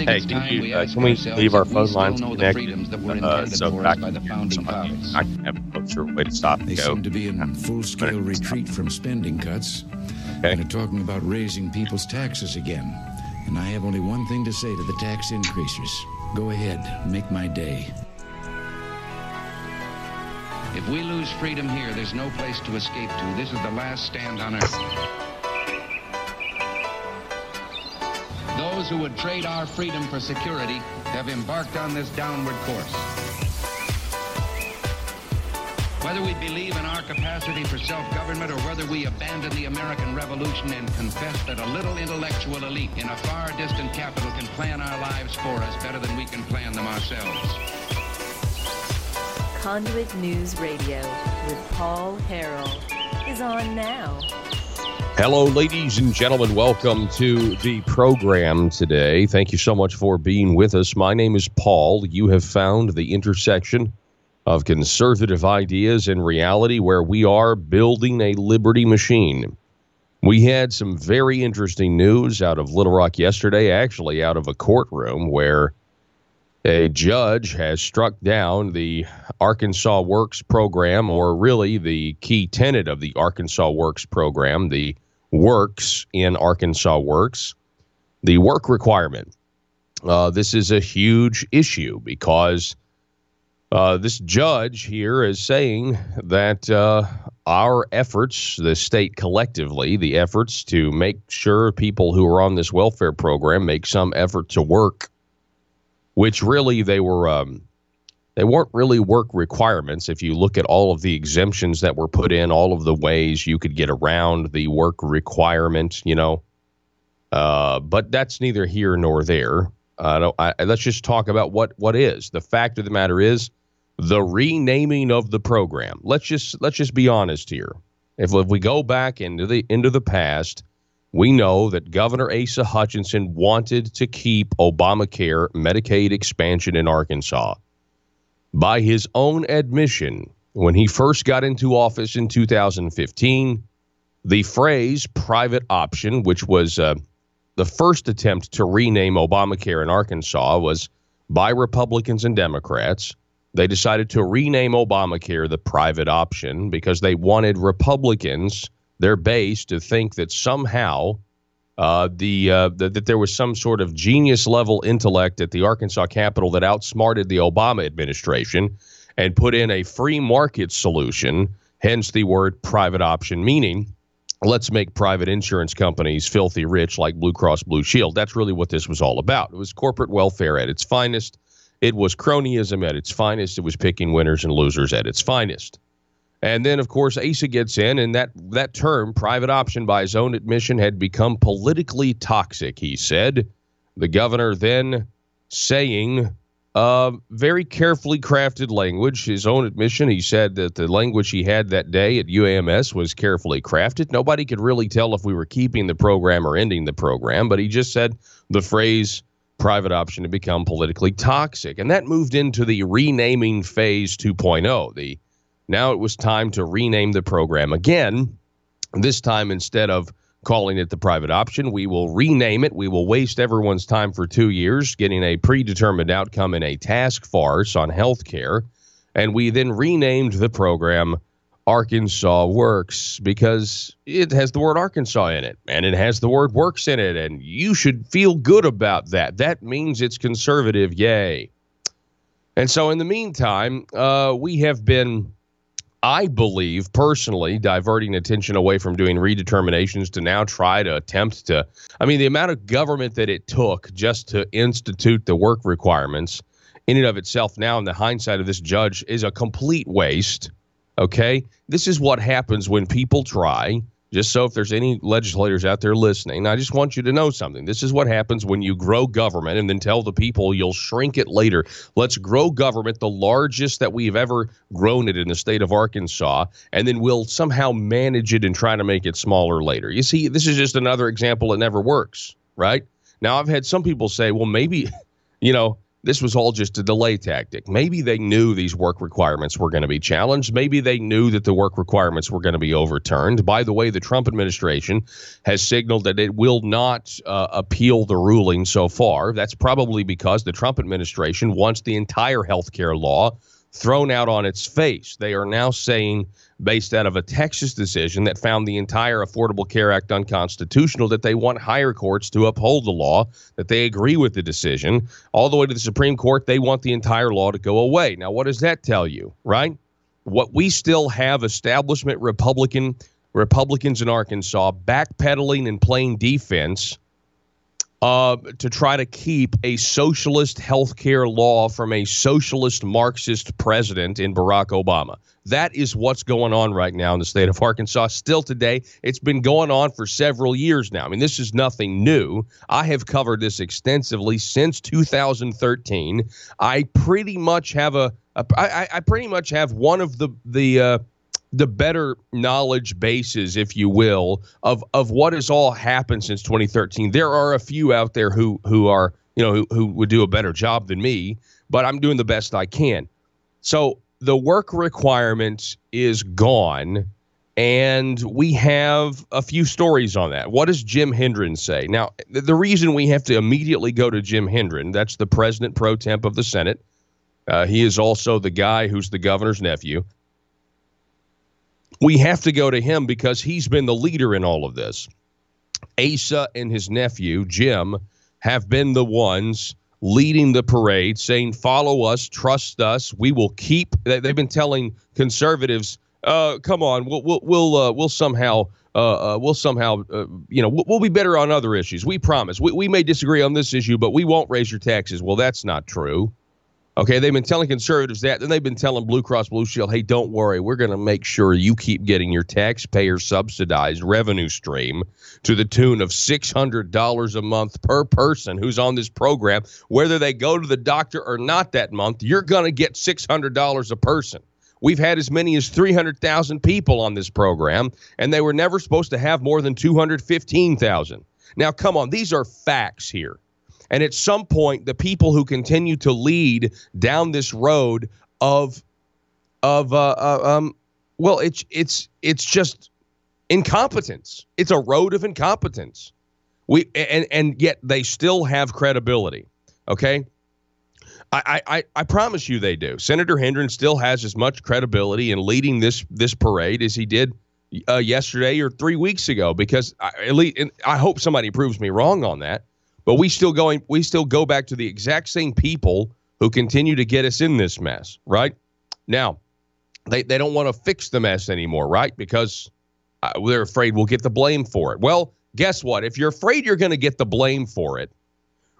think Hey, it's time we ask can we ourselves leave our if we phone still lines know the connected? freedoms that were intended So for back us by the founding fathers. I can have a closer way to stop and They go. seem to be in full-scale retreat from spending cuts Okay. and are talking about raising people's taxes again. And I have only one thing to say to the tax increasers. Go ahead, make my day. If we lose freedom here, there's no place to escape to. This is the last stand on earth. Those who would trade our freedom for security have embarked on this downward course. Whether we believe in our capacity for self-government or whether we abandon the American Revolution and confess that a little intellectual elite in a far distant capital can plan our lives for us better than we can plan them ourselves. Conduit News Radio with Paul Harrell is on now. Hello, ladies and gentlemen. Welcome to the program today. Thank you so much for being with us. My name is Paul. You have found the intersection of conservative ideas and reality where we are building a liberty machine. We had some very interesting news out of Little Rock yesterday, actually out of a courtroom where a judge has struck down the Arkansas Works program, or really the key tenet of the Arkansas Works program, the works in Arkansas Works, the work requirement. This is a huge issue because this judge here is saying that our efforts, the state collectively, the efforts to make sure people who are on this welfare program make some effort to work, which really they weren't really work requirements. If you look at all of the exemptions that were put in, all of the ways you could get around the work requirement, but that's neither here nor there. Let's just talk about what is. The fact of the matter is the renaming of the program. Let's just be honest here. If we go back into the past, we know that Governor Asa Hutchinson wanted to keep Obamacare Medicaid expansion in Arkansas. By his own admission, when he first got into office in 2015, the phrase private option, which was the first attempt to rename Obamacare in Arkansas, was by Republicans and Democrats. They decided to rename Obamacare the private option because they wanted Republicans, their base, to think that somehow that there was some sort of genius level intellect at the Arkansas Capitol that outsmarted the Obama administration and put in a free market solution, hence the word private option, meaning let's make private insurance companies filthy rich like Blue Cross Blue Shield. That's really what this was all about. It was corporate welfare at its finest. It was cronyism at its finest. It was picking winners and losers at its finest. And then, of course, Asa gets in, and that term, private option, by his own admission, had become politically toxic, he said. The governor then saying very carefully crafted language, his own admission. He said that the language he had that day at UAMS was carefully crafted. Nobody could really tell if we were keeping the program or ending the program, but he just said the phrase private option had become politically toxic. And that moved into the renaming phase 2.0, Now it was time to rename the program again. This time, instead of calling it the private option, we will rename it. We will waste everyone's time for 2 years getting a predetermined outcome in a task force on health care. And we then renamed the program Arkansas Works because it has the word Arkansas in it and it has the word works in it. And you should feel good about that. That means it's conservative. Yay. And so in the meantime, we have been, I believe, personally, diverting attention away from doing redeterminations to now try to attempt to, the amount of government that it took just to institute the work requirements in and of itself now in the hindsight of this judge is a complete waste. Okay, this is what happens when people try. Just so if there's any legislators out there listening, I just want you to know something. This is what happens when you grow government and then tell the people you'll shrink it later. Let's grow government, the largest that we've ever grown it in the state of Arkansas, and then we'll somehow manage it and try to make it smaller later. You see, this is just another example that never works, right? Now, I've had some people say, well, maybe, this was all just a delay tactic. Maybe they knew these work requirements were going to be challenged. Maybe they knew that the work requirements were going to be overturned. By the way, the Trump administration has signaled that it will not appeal the ruling so far. That's probably because the Trump administration wants the entire health care law thrown out on its face. They are now saying, based out of a Texas decision that found the entire Affordable Care Act unconstitutional, that they want higher courts to uphold the law, that they agree with the decision. All the way to the Supreme Court, they want the entire law to go away. Now, what does that tell you, right? What we still have establishment Republicans in Arkansas backpedaling and playing defense to try to keep a socialist health care law from a socialist Marxist president in Barack Obama. That is what's going on right now in the state of Arkansas. Still today, it's been going on for several years now. I mean, this is nothing new. I have covered this extensively since 2013. I pretty much have one of the better knowledge bases, if you will, of what has all happened since 2013. There are a few out there who are, who would do a better job than me, but I'm doing the best I can. So the work requirement is gone, and we have a few stories on that. What does Jim Hendren say? Now, the reason we have to immediately go to Jim Hendren, that's the president pro temp of the Senate. He is also the guy who's the governor's nephew. We have to go to him because he's been the leader in all of this. Asa and his nephew, Jim, have been the ones leading the parade, saying, follow us, trust us, we will keep. They've been telling conservatives, come on, we'll somehow, we'll be better on other issues. We promise. We may disagree on this issue, but we won't raise your taxes. Well, that's not true. Okay, they've been telling conservatives that, then they've been telling Blue Cross Blue Shield, hey, don't worry, we're going to make sure you keep getting your taxpayer-subsidized revenue stream to the tune of $600 a month per person who's on this program. Whether they go to the doctor or not that month, you're going to get $600 a person. We've had as many as 300,000 people on this program, and they were never supposed to have more than 215,000. Now, come on, these are facts here. And at some point, the people who continue to lead down this road it's just incompetence. It's a road of incompetence. And yet they still have credibility. Okay, I promise you they do. Senator Hendren still has as much credibility in leading this parade as he did yesterday or 3 weeks ago. Because I hope somebody proves me wrong on that. But we still go back to the exact same people who continue to get us in this mess, right? Now, they don't want to fix the mess anymore, right? Because they're afraid we'll get the blame for it. Well, guess what? If you're afraid you're going to get the blame for it,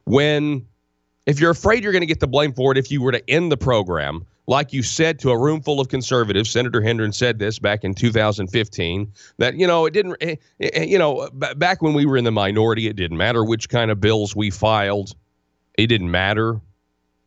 if you're afraid you're going to get the blame for it if you were to end the program, like you said to a room full of conservatives, Senator Hendren said this back in 2015, that, it didn't, back when we were in the minority, it didn't matter which kind of bills we filed. It didn't matter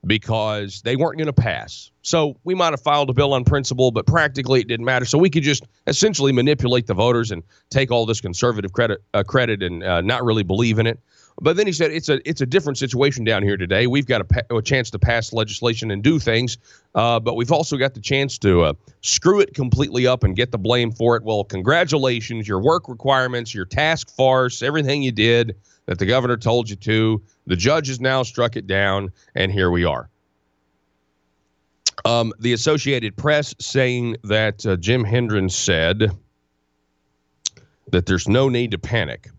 because they weren't going to pass. So we might have filed a bill on principle, but practically it didn't matter. So we could just essentially manipulate the voters and take all this conservative credit and not really believe in it. But then he said it's a different situation down here today. We've got a chance to pass legislation and do things, but we've also got the chance to screw it completely up and get the blame for it. Well, congratulations, your work requirements, your task force, everything you did that the governor told you to. The judge has now struck it down, and here we are. The Associated Press saying that Jim Hendren said that there's no need to panic.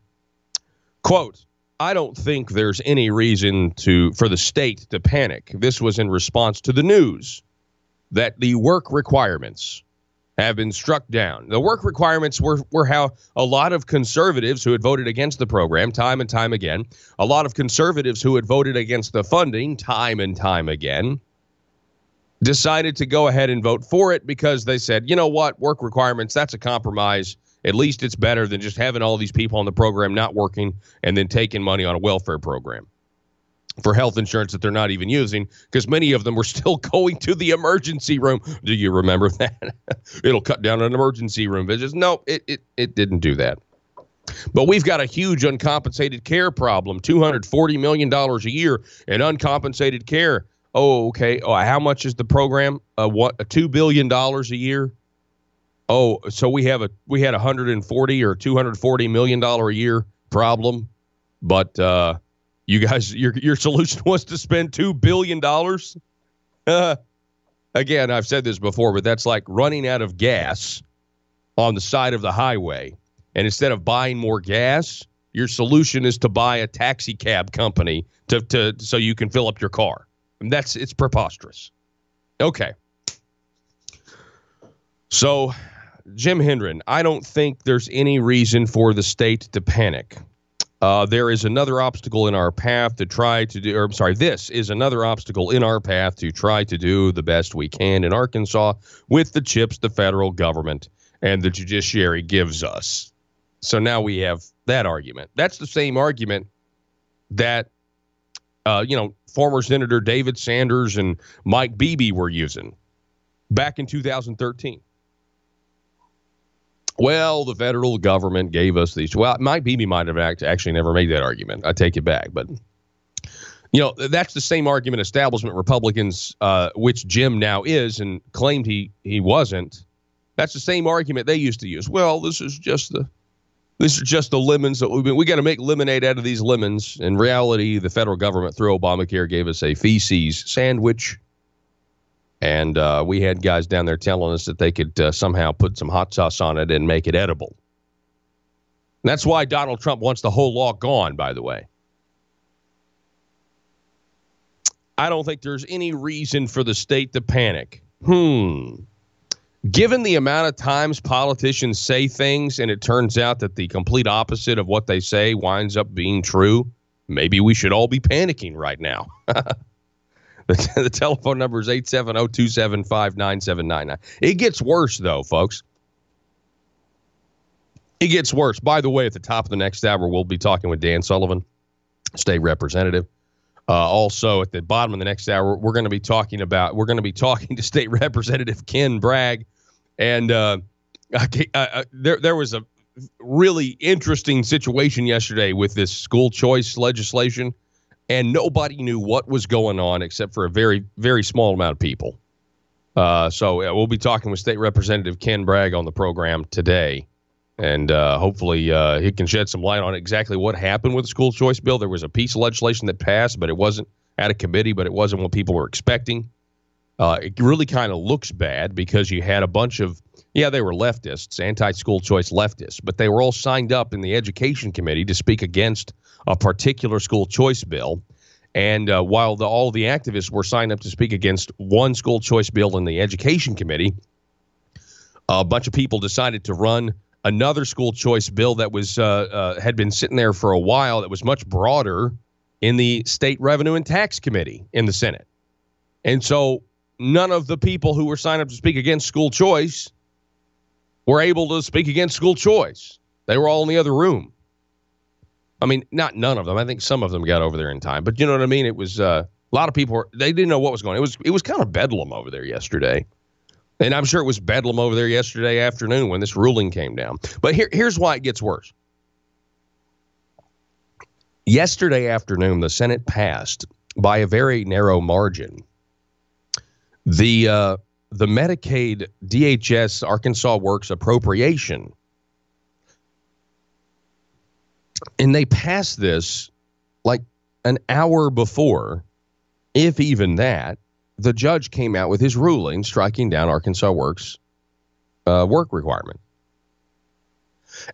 Quote, I don't think there's any reason for the state to panic. This was in response to the news that the work requirements have been struck down. The work requirements were how a lot of conservatives who had voted against the program time and time again, a lot of conservatives who had voted against the funding time and time again, decided to go ahead and vote for it because they said, you know what, work requirements, that's a compromise. At least it's better than just having all these people on the program not working and then taking money on a welfare program for health insurance that they're not even using, because many of them were still going to the emergency room. Do you remember that? It'll cut down on emergency room visits. No, it didn't do that. But we've got a huge uncompensated care problem, $240 million a year in uncompensated care. Oh, okay. Oh, how much is the program? $2 billion a year? Oh, so we had $140 or $240 million a year problem, but you guys, your solution was to spend $2 billion. Again, I've said this before, but that's like running out of gas on the side of the highway, and instead of buying more gas, your solution is to buy a taxi cab company so you can fill up your car. And it's preposterous. Okay. So, Jim Hendren, I don't think there's any reason for the state to panic. There is another obstacle in our path to try to do, this is another obstacle in our path to try to do the best we can in Arkansas with the chips the federal government and the judiciary gives us. So now we have that argument. That's the same argument that, former Senator David Sanders and Mike Beebe were using back in 2013. Well, the federal government gave us these. Well, Mike Beebe might have actually never made that argument. I take it back. But, that's the same argument establishment Republicans, which Jim now is and claimed he wasn't. That's the same argument they used to use. Well, this is just the lemons that we got to make lemonade out of these lemons. In reality, the federal government through Obamacare gave us a feces sandwich. And we had guys down there telling us that they could somehow put some hot sauce on it and make it edible. And that's why Donald Trump wants the whole law gone, by the way. I don't think there's any reason for the state to panic. Given the amount of times politicians say things and it turns out that the complete opposite of what they say winds up being true, maybe we should all be panicking right now. The telephone number is 870-275-9799. It gets worse, though, folks. It gets worse. By the way, at the top of the next hour, we'll be talking with Dan Sullivan, state representative. Also, at the bottom of the next hour, we're going to be talking to State Representative Ken Bragg. And there was a really interesting situation yesterday with this school choice legislation. And nobody knew what was going on except for a very, very small amount of people. So we'll be talking with State Representative Ken Bragg on the program today. And hopefully he can shed some light on exactly what happened with the school choice bill. There was a piece of legislation that passed, but it wasn't out of committee, but it wasn't what people were expecting. It really kind of looks bad because you had a bunch of, they were leftists, anti-school choice leftists, but they were all signed up in the education committee to speak against a particular school choice bill. And while all the activists were signed up to speak against one school choice bill in the education committee, a bunch of people decided to run another school choice bill that was had been sitting there for a while that was much broader in the State Revenue and Tax Committee in the Senate. And so none of the people who were signed up to speak against school choice were able to speak against school choice. They were all in the other room. I mean, not none of them. I think some of them got over there in time. But you know what I mean? It was a lot of people, they didn't know what was going on. It was kind of bedlam over there yesterday. And I'm sure it was bedlam over there yesterday afternoon when this ruling came down. But here's why it gets worse. Yesterday afternoon, the Senate passed by a very narrow margin the Medicaid DHS Arkansas Works appropriation. And they passed this like an hour before, if even that, the judge came out with his ruling striking down Arkansas Works work requirement.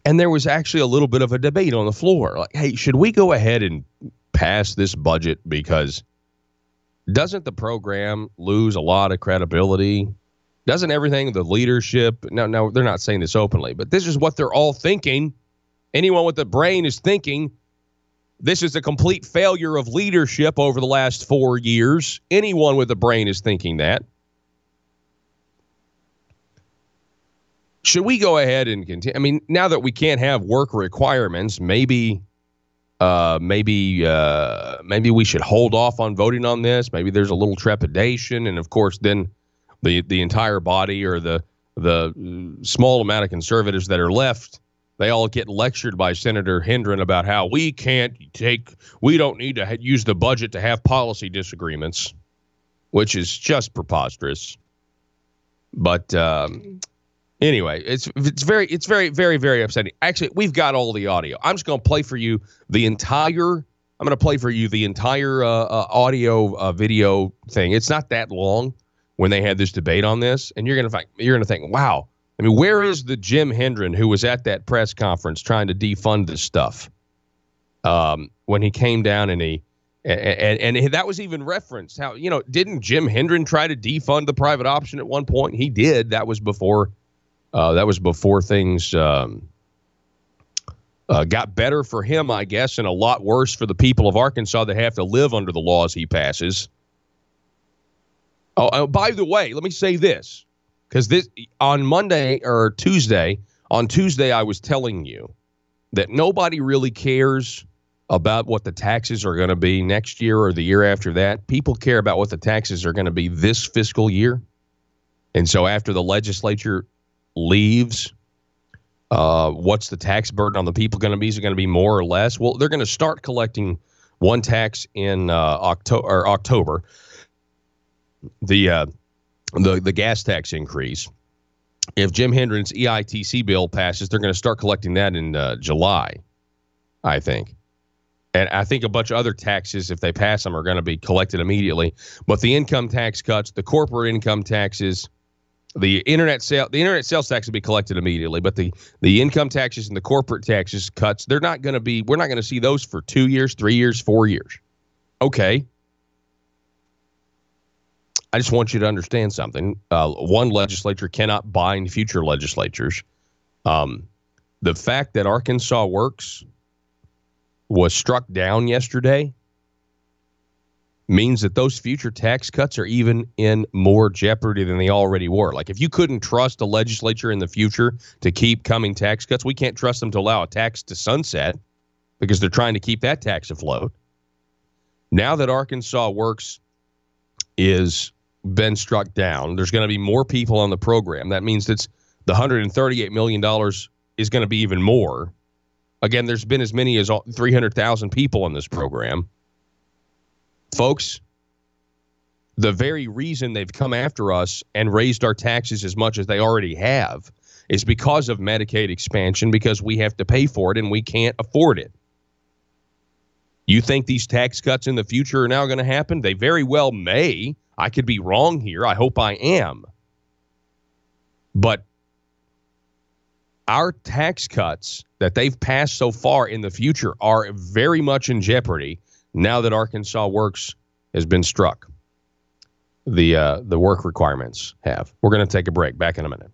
And there was actually a little bit of a debate on the floor. Like, hey, should we go ahead and pass this budget because doesn't the program lose a lot of credibility? Doesn't everything, the leadership, no, they're not saying this openly, but this is what they're all thinking. Anyone with a brain is thinking this is a complete failure of leadership over the last 4 years. Anyone with a brain is thinking that. Should we go ahead and continue? I mean, now that we can't have work requirements, maybe we should hold off on voting on this. Maybe there's a little trepidation, and of course, then the entire body or the small amount of conservatives that are left, they all get lectured by Senator Hendren about how we don't need to use the budget to have policy disagreements. which is just preposterous. But anyway, it's very, very, very upsetting. Actually, we've got all the audio. I'm just going to play for you the entire audio video thing. It's not that long when they had this debate on this, and you're going to think, wow. I mean, where is the Jim Hendren who was at that press conference trying to defund this stuff? When he came down and that was even referenced. How, didn't Jim Hendren try to defund the private option at one point? He did. That was before things got better for him, I guess, and a lot worse for the people of Arkansas that have to live under the laws he passes. Oh, by the way, let me say this, because on Tuesday, I was telling you that nobody really cares about what the taxes are going to be next year or the year after that. People care about what the taxes are going to be this fiscal year. And so after the legislature leaves, what's the tax burden on the people going to be? Is it going to be more or less? Well, they're going to start collecting one tax in October. The gas tax increase. If Jim Hendren's EITC bill passes, they're going to start collecting that in July, I think. And I think a bunch of other taxes, if they pass them, are going to be collected immediately. But the income tax cuts, the corporate income taxes, the internet sales tax will be collected immediately. But the income taxes and the corporate taxes cuts, we're not going to see those for 2 years, 3 years, 4 years. Okay. I just want you to understand something. One legislature cannot bind future legislatures. The fact that Arkansas Works was struck down yesterday means that those future tax cuts are even in more jeopardy than they already were. Like, if you couldn't trust a legislature in the future to keep coming tax cuts, we can't trust them to allow a tax to sunset because they're trying to keep that tax afloat. Now that Arkansas Works is been struck down, there's going to be more people on the program. That means the $138 million is going to be even more. Again, there's been as many as 300,000 people on this program. Folks, the very reason they've come after us and raised our taxes as much as they already have is because of Medicaid expansion, because we have to pay for it and we can't afford it. You think these tax cuts in the future are now going to happen? They very well may. I could be wrong here. I hope I am. But our tax cuts that they've passed so far in the future are very much in jeopardy now that Arkansas Works has been struck. The work requirements have. We're going to take a break. Back in a minute.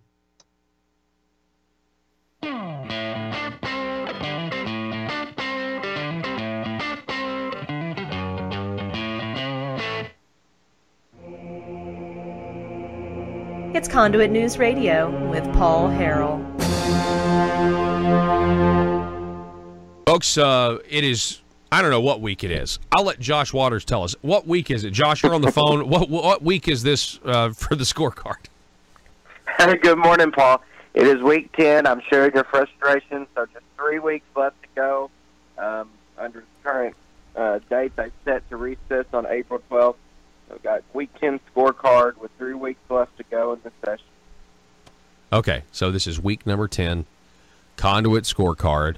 It's Conduit News Radio with Paul Harrell. Folks, it is, I don't know what week it is. I'll let Josh Waters tell us. What week is it? Josh, you're on the phone. What week is this for the scorecard? Good morning, Paul. It is week 10. I'm sharing your frustration. So just 3 weeks left to go. Under the current date, they set to recess on April 12th. We've got week 10 scorecard with 3 weeks left to go in the session. Okay, so this is week number 10, Conduit scorecard.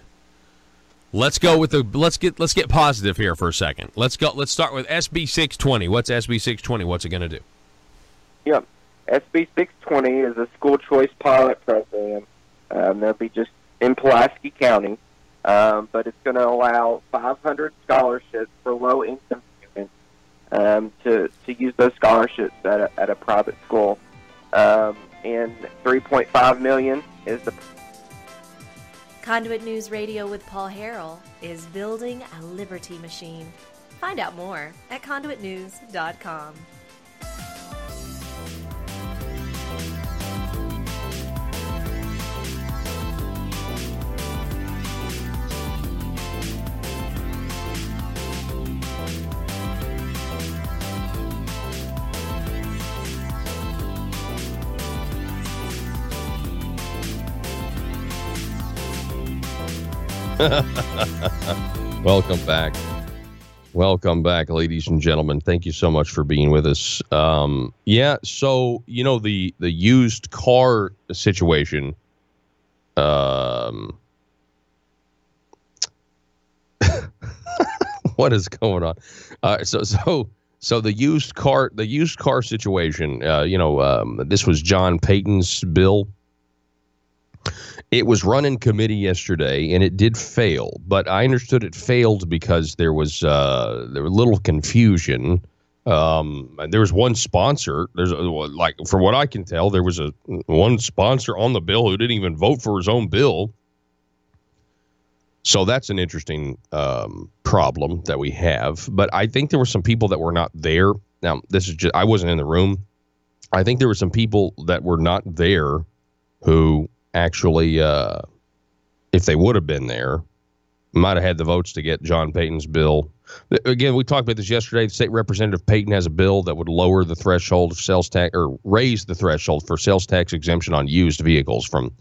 Let's go with let's get positive here for a second. Let's start with SB 620. What's SB 620? What's it going to do? Yep. SB 620 is a school choice pilot program. They'll be just in Pulaski County, but it's going to allow 500 scholarships for low-income students to use those scholarships at a private school. And $3.5 million is the... Conduit News Radio with Paul Harrell is building a liberty machine. Find out more at conduitnews.com. Welcome back. Welcome back, ladies and gentlemen. Thank you so much for being with us. Yeah, so, the used car situation, what is going on? So the used car situation, this was John Payton's bill. It was run in committee yesterday, and it did fail. But I understood it failed because there was a little confusion. There was one sponsor. From what I can tell, there was one sponsor on the bill who didn't even vote for his own bill. So that's an interesting problem that we have. But I think there were some people that were not there. Now, I wasn't in the room. I think there were some people that were not there who actually, if they would have been there, might have had the votes to get John Payton's bill. Again, we talked about this yesterday. State Representative Payton has a bill that would lower the threshold of sales tax, or raise the threshold for sales tax exemption on used vehicles from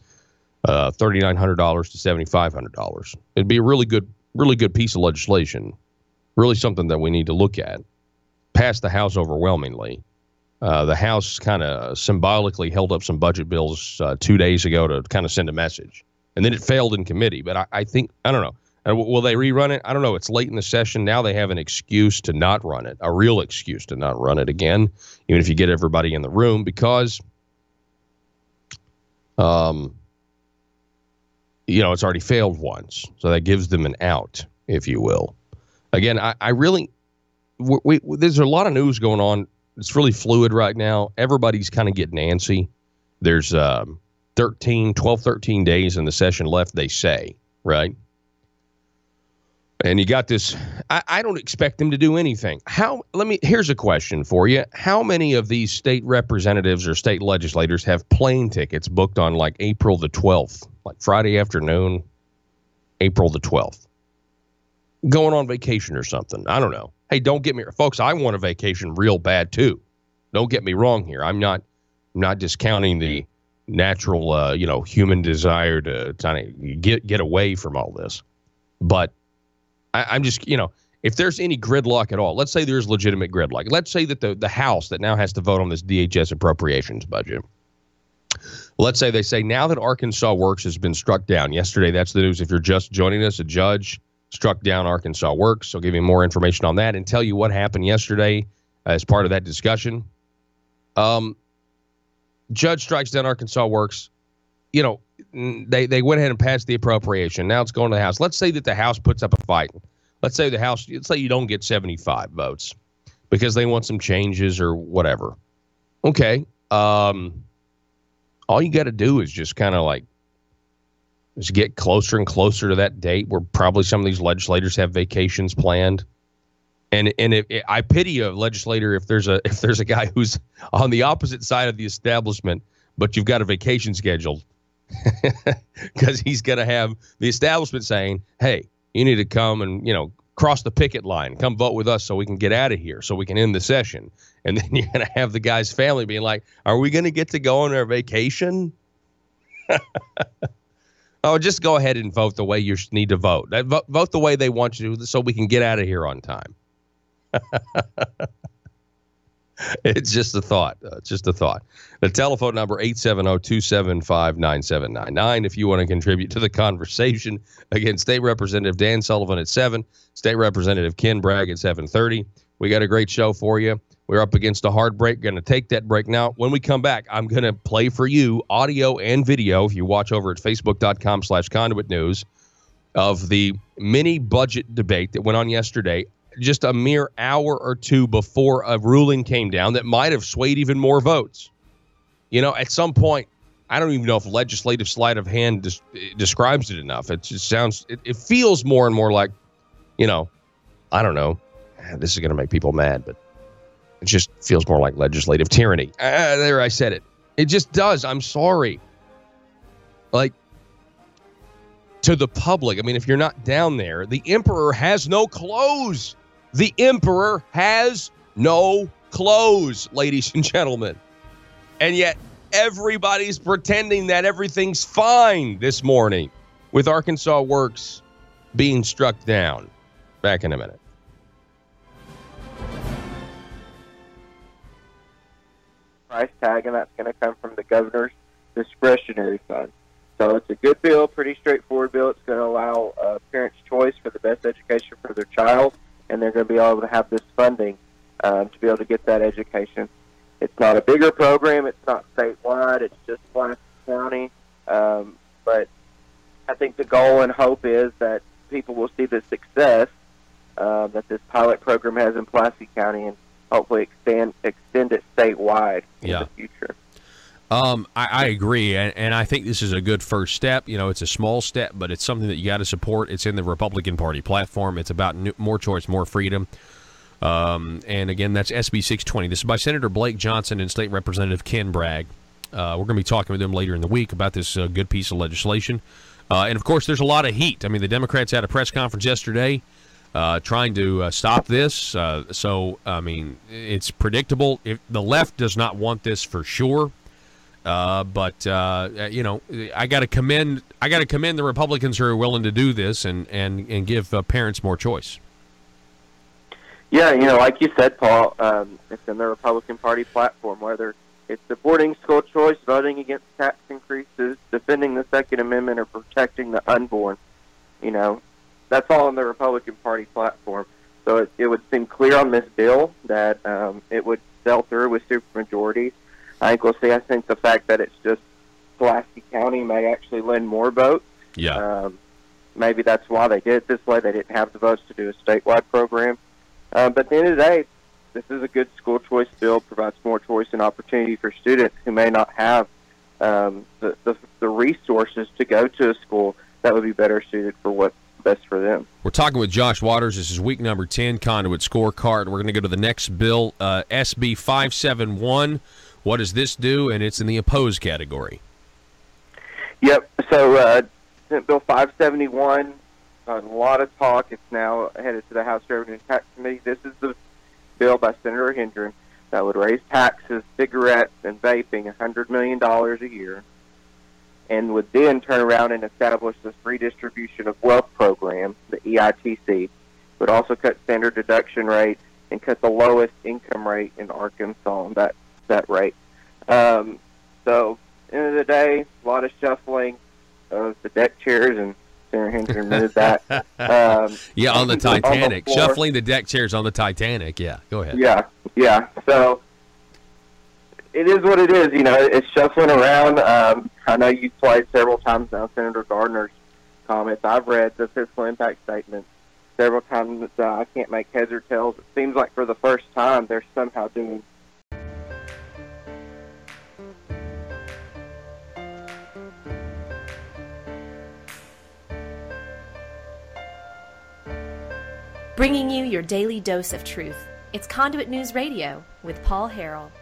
$3,900 to $7,500. It'd be a really good piece of legislation, really something that we need to look at. Passed the House overwhelmingly. The House kind of symbolically held up some budget bills 2 days ago to kind of send a message. And then it failed in committee. But I think, I don't know. Will they rerun it? I don't know. It's late in the session. Now they have an excuse to not run it, a real excuse to not run it again, even if you get everybody in the room, because, it's already failed once. So that gives them an out, if you will. Again, I really, there's a lot of news going on. It's really fluid right now. Everybody's kind of getting antsy. There's 13 days in the session left, they say, right? And you got this. I don't expect them to do anything. Here's a question for you. How many of these state representatives or state legislators have plane tickets booked on like April the 12th, like Friday afternoon, April the 12th? Going on vacation or something. I don't know. Hey, don't get me, folks, I want a vacation real bad too. Don't get me wrong here. I'm not discounting the natural, human desire to kind of get away from all this. But I'm just, if there's any gridlock at all, let's say there's legitimate gridlock. Let's say that the House that now has to vote on this DHS appropriations budget. Let's say they say now that Arkansas Works has been struck down. Yesterday, that's the news. If you're just joining us, a judge struck down Arkansas Works. I'll give you more information on that and tell you what happened yesterday as part of that discussion. Judge strikes down Arkansas Works. They went ahead and passed the appropriation. Now it's going to the House. Let's say that the House puts up a fight. Let's say you don't get 75 votes because they want some changes or whatever. Okay. All you got to do is just kind of just get closer and closer to that date where probably some of these legislators have vacations planned. And I pity a legislator if there's a guy who's on the opposite side of the establishment, but you've got a vacation scheduled. Because he's going to have the establishment saying, hey, you need to come and, cross the picket line, come vote with us so we can get out of here, so we can end the session. And then you're going to have the guy's family being like, are we going to get to go on our vacation? Oh, just go ahead and vote the way you need to vote. Vote the way they want you to so we can get out of here on time. It's just a thought. The telephone number, 870-275-9799. If you want to contribute to the conversation. Again, State Representative Dan Sullivan at 7, State Representative Ken Bragg at 7:30. We got a great show for you. We're up against a hard break. Going to take that break now. When we come back, I'm going to play for you audio and video, if you watch over at facebook.com/Conduit News, of the mini budget debate that went on yesterday, just a mere hour or two before a ruling came down that might have swayed even more votes. At some point, I don't even know if legislative sleight of hand describes it enough. It just it feels more and more like, I don't know. This is going to make people mad, but it just feels more like legislative tyranny. There, I said it. It just does. I'm sorry. To the public, if you're not down there, the emperor has no clothes. The emperor has no clothes, ladies and gentlemen. And yet everybody's pretending that everything's fine this morning with Arkansas Works being struck down. Back in a minute. price tag, and that's going to come from the governor's discretionary fund. So it's a good bill, pretty straightforward bill. It's going to allow parents' choice for the best education for their child, and they're going to be able to have this funding to be able to get that education. It's not a bigger program. It's not statewide. It's just Pulaski County. But I think the goal and hope is that people will see the success that this pilot program has in Pulaski County and hopefully extend it statewide in the future. I agree, and I think this is a good first step. It's a small step, but it's something that you got to support. It's in the Republican Party platform. It's about more choice, more freedom. And again, that's SB 620. This is by Senator Blake Johnson and State Representative Ken Bragg. We're going to be talking with them later in the week about this good piece of legislation. And, of course, there's a lot of heat. I mean, the Democrats had a press conference yesterday trying to stop this. So, I mean, it's predictable. If the left does not want this for sure. But I got to commend the Republicans who are willing to do this and give parents more choice. Yeah, like you said, Paul, it's in the Republican Party platform, whether it's supporting school choice, voting against tax increases, defending the Second Amendment, or protecting the unborn. That's all in the Republican Party platform. So it would seem clear on this bill that it would sell through with supermajorities. I think we'll see. I think the fact that it's just Pulaski County may actually lend more votes. Yeah. Maybe that's why they did it this way. They didn't have the votes to do a statewide program. But at the end of the day, this is a good school choice bill, provides more choice and opportunity for students who may not have the resources to go to a school that would be better suited for what's best for them. We're talking with Josh Waters. This is week number 10, Conduit Scorecard. We're going to go to the next bill, SB 571. What does this do? And it's in the opposed category. Yep. So Bill 571, a lot of talk. It's now headed to the House Revenue and Tax Committee. This is the bill by Senator Hendren that would raise taxes, cigarettes, and vaping $100 million a year, and would then turn around and establish this free distribution of wealth program, the EITC. Would also cut standard deduction rate and cut the lowest income rate in Arkansas, that rate. So, end of the day, a lot of shuffling of the deck chairs, and Senator Hendren admitted that. On the Titanic. On the Shuffling the deck chairs on the Titanic. Yeah, go ahead. Yeah. So, it is what it is. It's shuffling around. I know you've played several times now Senator Gardner's comments. I've read the fiscal impact statement several times. I can't make heads or tails. It seems like for the first time they're somehow doing bringing you your daily dose of truth. It's Conduit News Radio with Paul Harrell.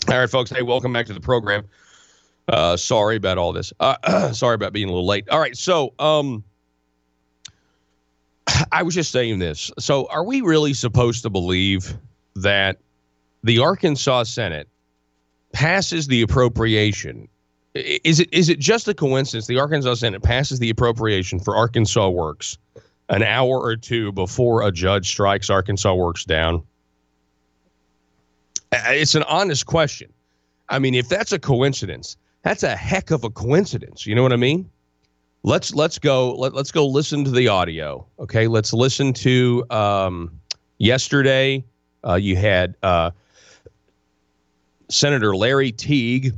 All right, folks. Hey, welcome back to the program. Sorry about all this. Sorry about being a little late. All right, so I was just saying this. So are we really supposed to believe that the Arkansas Senate passes the appropriation? Is it just a coincidence the Arkansas Senate passes the appropriation for Arkansas Works an hour or two before a judge strikes Arkansas Works down? It's an honest question. I mean, if that's a coincidence, that's a heck of a coincidence. You know what I mean? Let's go listen to the audio. Okay, let's listen to yesterday. You had Senator Larry Teague,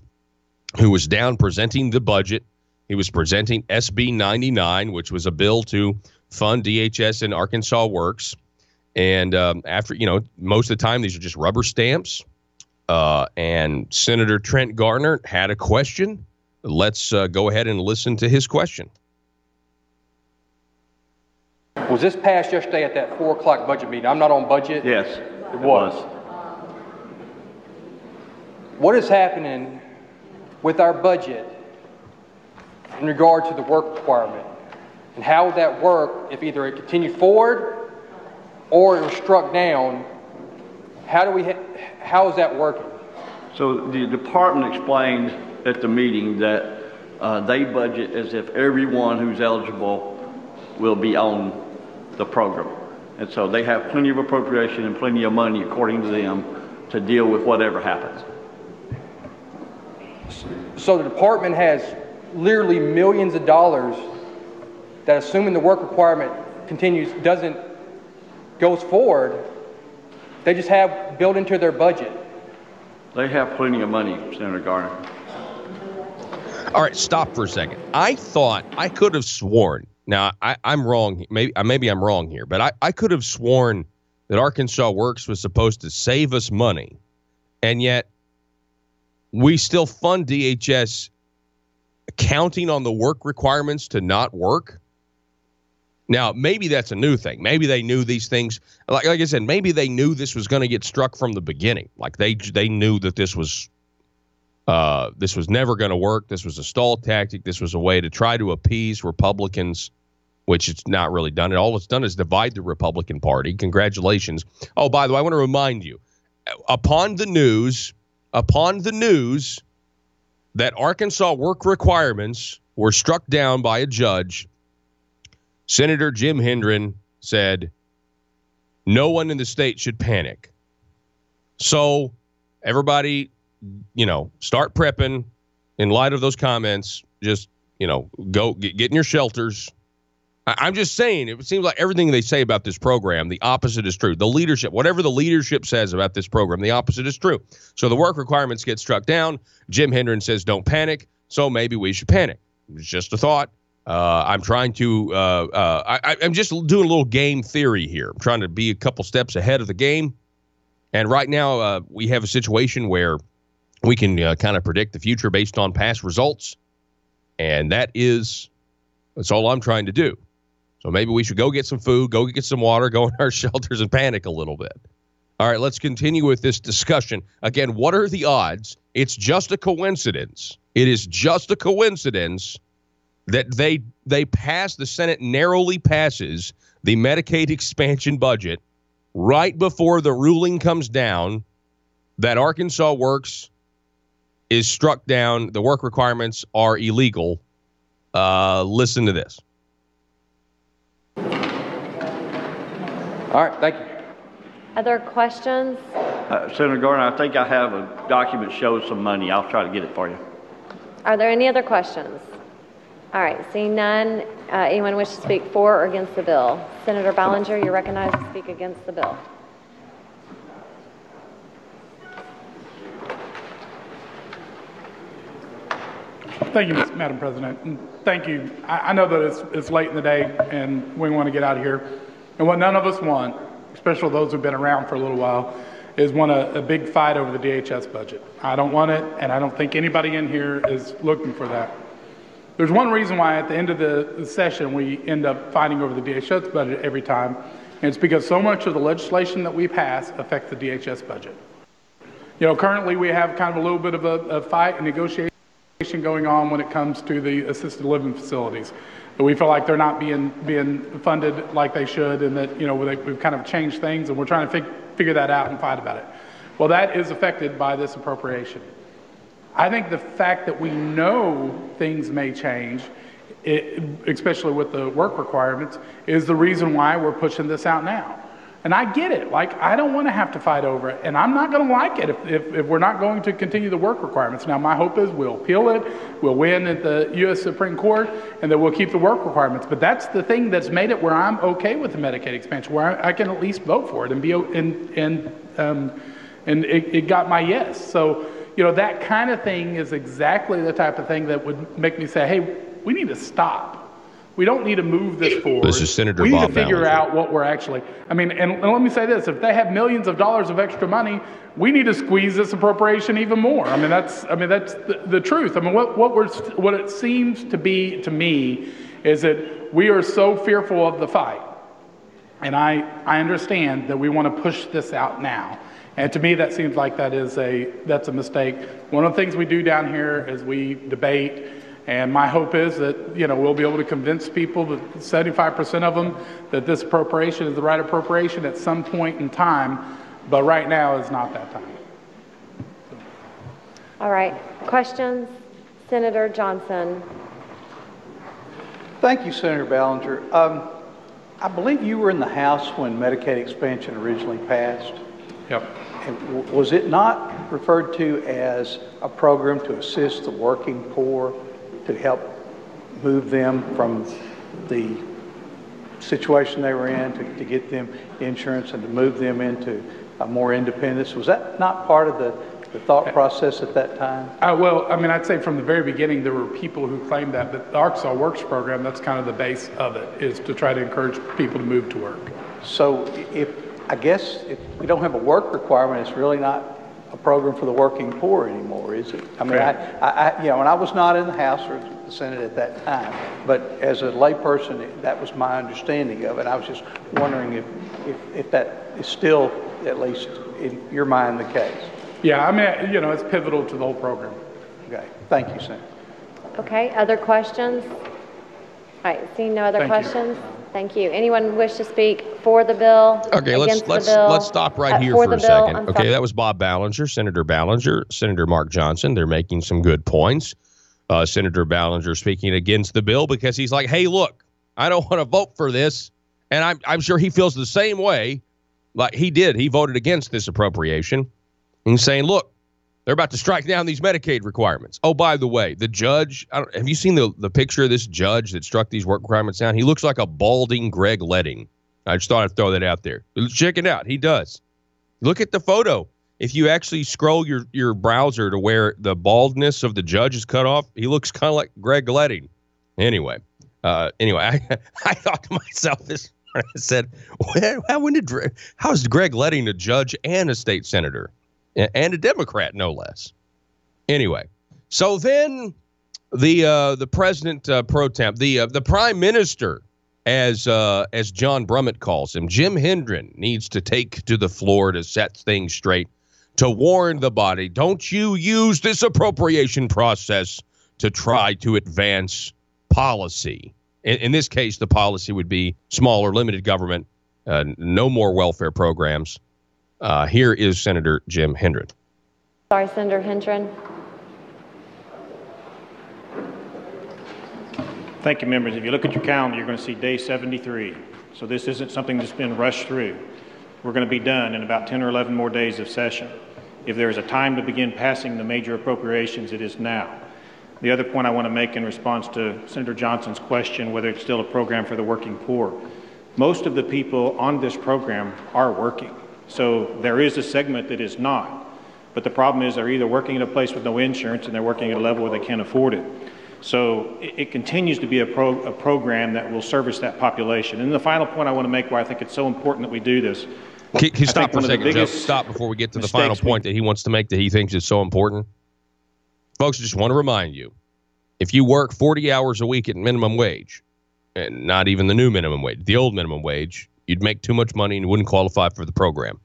who was down presenting the budget. He was presenting SB 99, which was a bill to fund DHS and Arkansas Works. And after, most of the time, these are just rubber stamps. And Senator Trent Garner had a question. Let's go ahead and listen to his question. Was this passed yesterday at that 4 o'clock budget meeting? I'm not on budget. Yes, it was. What is happening with our budget in regard to the work requirement? And how would that work if either it continued forward or it was struck down? How is that working? So the department explained at the meeting that they budget as if everyone who's eligible will be on the program. And so they have plenty of appropriation and plenty of money, according to them, to deal with whatever happens. So the department has literally millions of dollars that, assuming the work requirement goes forward, they just have built into their budget. They have plenty of money, Senator Garner. All right, stop for a second. I thought I could have sworn. Now, I'm wrong. Maybe I'm wrong here, but I could have sworn that Arkansas Works was supposed to save us money, and yet we still fund DHS counting on the work requirements to not work. Now, maybe that's a new thing. Maybe they knew these things. Like I said, maybe they knew this was going to get struck from the beginning. Like they knew that this was never going to work. This was a stall tactic. This was a way to try to appease Republicans, which it's not really done. All it's done is divide the Republican Party. Congratulations. Oh, by the way, I want to remind you, upon the news that Arkansas work requirements were struck down by a judge, Senator Jim Hendren said, no one in the state should panic. So everybody, start prepping in light of those comments. Just, go get in your shelters. I'm just saying, it seems like everything they say about this program, the opposite is true. The leadership, whatever the leadership says about this program, the opposite is true. So the work requirements get struck down. Jim Hendren says, don't panic. So maybe we should panic. It's just a thought. I'm trying to, I'm just doing a little game theory here. I'm trying to be a couple steps ahead of the game. And right now we have a situation where we can kind of predict the future based on past results. And that's all I'm trying to do. So maybe we should go get some food, go get some water, go in our shelters and panic a little bit. All right, let's continue with this discussion. Again, what are the odds? It's just a coincidence. It is just a coincidence that they pass, the Senate narrowly passes the Medicaid expansion budget right before the ruling comes down that Arkansas Works is struck down. The work requirements are illegal. Listen to this. All right, thank you. Other questions? Senator Garner, I think I have a document shows some money. I'll try to get it for you. Are there any other questions? All right, seeing none, anyone wish to speak for or against the bill? Senator Ballinger, you're recognized to speak against the bill. Thank you, Madam President. And thank you. I know that it's late in the day and we want to get out of here. And what none of us want, especially those who've been around for a little while, is want a big fight over the DHS budget. I don't want it, and I don't think anybody in here is looking for that. There's one reason why at the end of the session we end up fighting over the DHS budget every time, and it's because so much of the legislation that we pass affects the DHS budget. Currently we have kind of a little bit of a fight and negotiation going on when it comes to the assisted living facilities. We feel like they're not being funded like they should, and that we've kind of changed things, and we're trying to figure that out and fight about it. Well, that is affected by this appropriation. I think the fact that we know things may change, especially with the work requirements, is the reason why we're pushing this out now. And I get it. Like, I don't want to have to fight over it, and I'm not going to like it if we're not going to continue the work requirements. Now, my hope is we'll appeal it, we'll win at the U.S. Supreme Court, and that we'll keep the work requirements. But that's the thing that's made it where I'm okay with the Medicaid expansion, where I can at least vote for it and it got my yes. So, that kind of thing is exactly the type of thing that would make me say, hey, we need to stop. We don't need to move this forward. This is Senator We need Bob to figure Ballinger. out what we're actually, and let me say this, if they have millions of dollars of extra money, we need to squeeze this appropriation even more. That's the truth. What it seems to be to me is that we are so fearful of the fight. And I understand that we want to push this out now. And to me, that seems like that's a mistake. One of the things we do down here is we debate. And my hope is that, we'll be able to convince people, that 75% of them, that this appropriation is the right appropriation at some point in time, but right now is not that time. All right. Questions? Senator Johnson. Thank you, Senator Ballinger. I believe you were in the House when Medicaid expansion originally passed. Yep. And was it not referred to as a program to assist the working poor, to help move them from the situation they were in, to get them insurance and to move them into more independence? Was that not part of the thought process at that time? I'd say from the very beginning, there were people who claimed that, but the Arkansas Works program, that's kind of the base of it, is to try to encourage people to move to work. So if we don't have a work requirement, it's really not a program for the working poor anymore, is it? When I was not in the House or the Senate at that time, but as a layperson, that was my understanding of it. I was just wondering if that is still, at least in your mind, the case. Yeah, it's pivotal to the whole program. Okay, thank you, Senator. Okay, other questions? All right, seeing no other questions? Thank you. Anyone wish to speak for the bill? Okay, let's stop right here for a second. Okay, that was Bob Ballinger, Senator Ballinger, Senator Mark Johnson. They're making some good points. Senator Ballinger speaking against the bill because he's like, hey, look, I don't want to vote for this. And I'm sure he feels the same way like he did. He voted against this appropriation. And he's saying, look, they're about to strike down these Medicaid requirements. Oh, by the way, the judge, have you seen the picture of this judge that struck these work requirements down? He looks like a balding Greg Leding. I just thought I'd throw that out there. Check it out. He does. Look at the photo. If you actually scroll your browser to where the baldness of the judge is cut off, he looks kind of like Greg Leding. Anyway, I thought to myself this morning, I said, how is Greg Leding a judge and a state senator? And a Democrat, no less. Anyway, so then the president pro temp, the prime minister, as John Brummett calls him, Jim Hendren, needs to take to the floor to set things straight, to warn the body, don't you use this appropriation process to try to advance policy. In this case, the policy would be smaller, limited government, no more welfare programs. Here is Senator Jim Hendren. Sorry, Senator Hendren. Thank you, members. If you look at your calendar, you're going to see day 73. So this isn't something that's been rushed through. We're going to be done in about 10 or 11 more days of session. If there is a time to begin passing the major appropriations, it is now. The other point I want to make in response to Senator Johnson's question, whether it's still a program for the working poor, most of the people on this program are working. So there is a segment that is not. But the problem is they're either working at a place with no insurance and they're working at a level where they can't afford it. So it continues to be a program that will service that population. And the final point I want to make why I think it's so important that we do this. Can you stop for a second, Joe? Stop before we get to the final point that he wants to make that he thinks is so important. Folks, I just want to remind you, if you work 40 hours a week at minimum wage, and not even the new minimum wage, the old minimum wage, you'd make too much money and you wouldn't qualify for the program.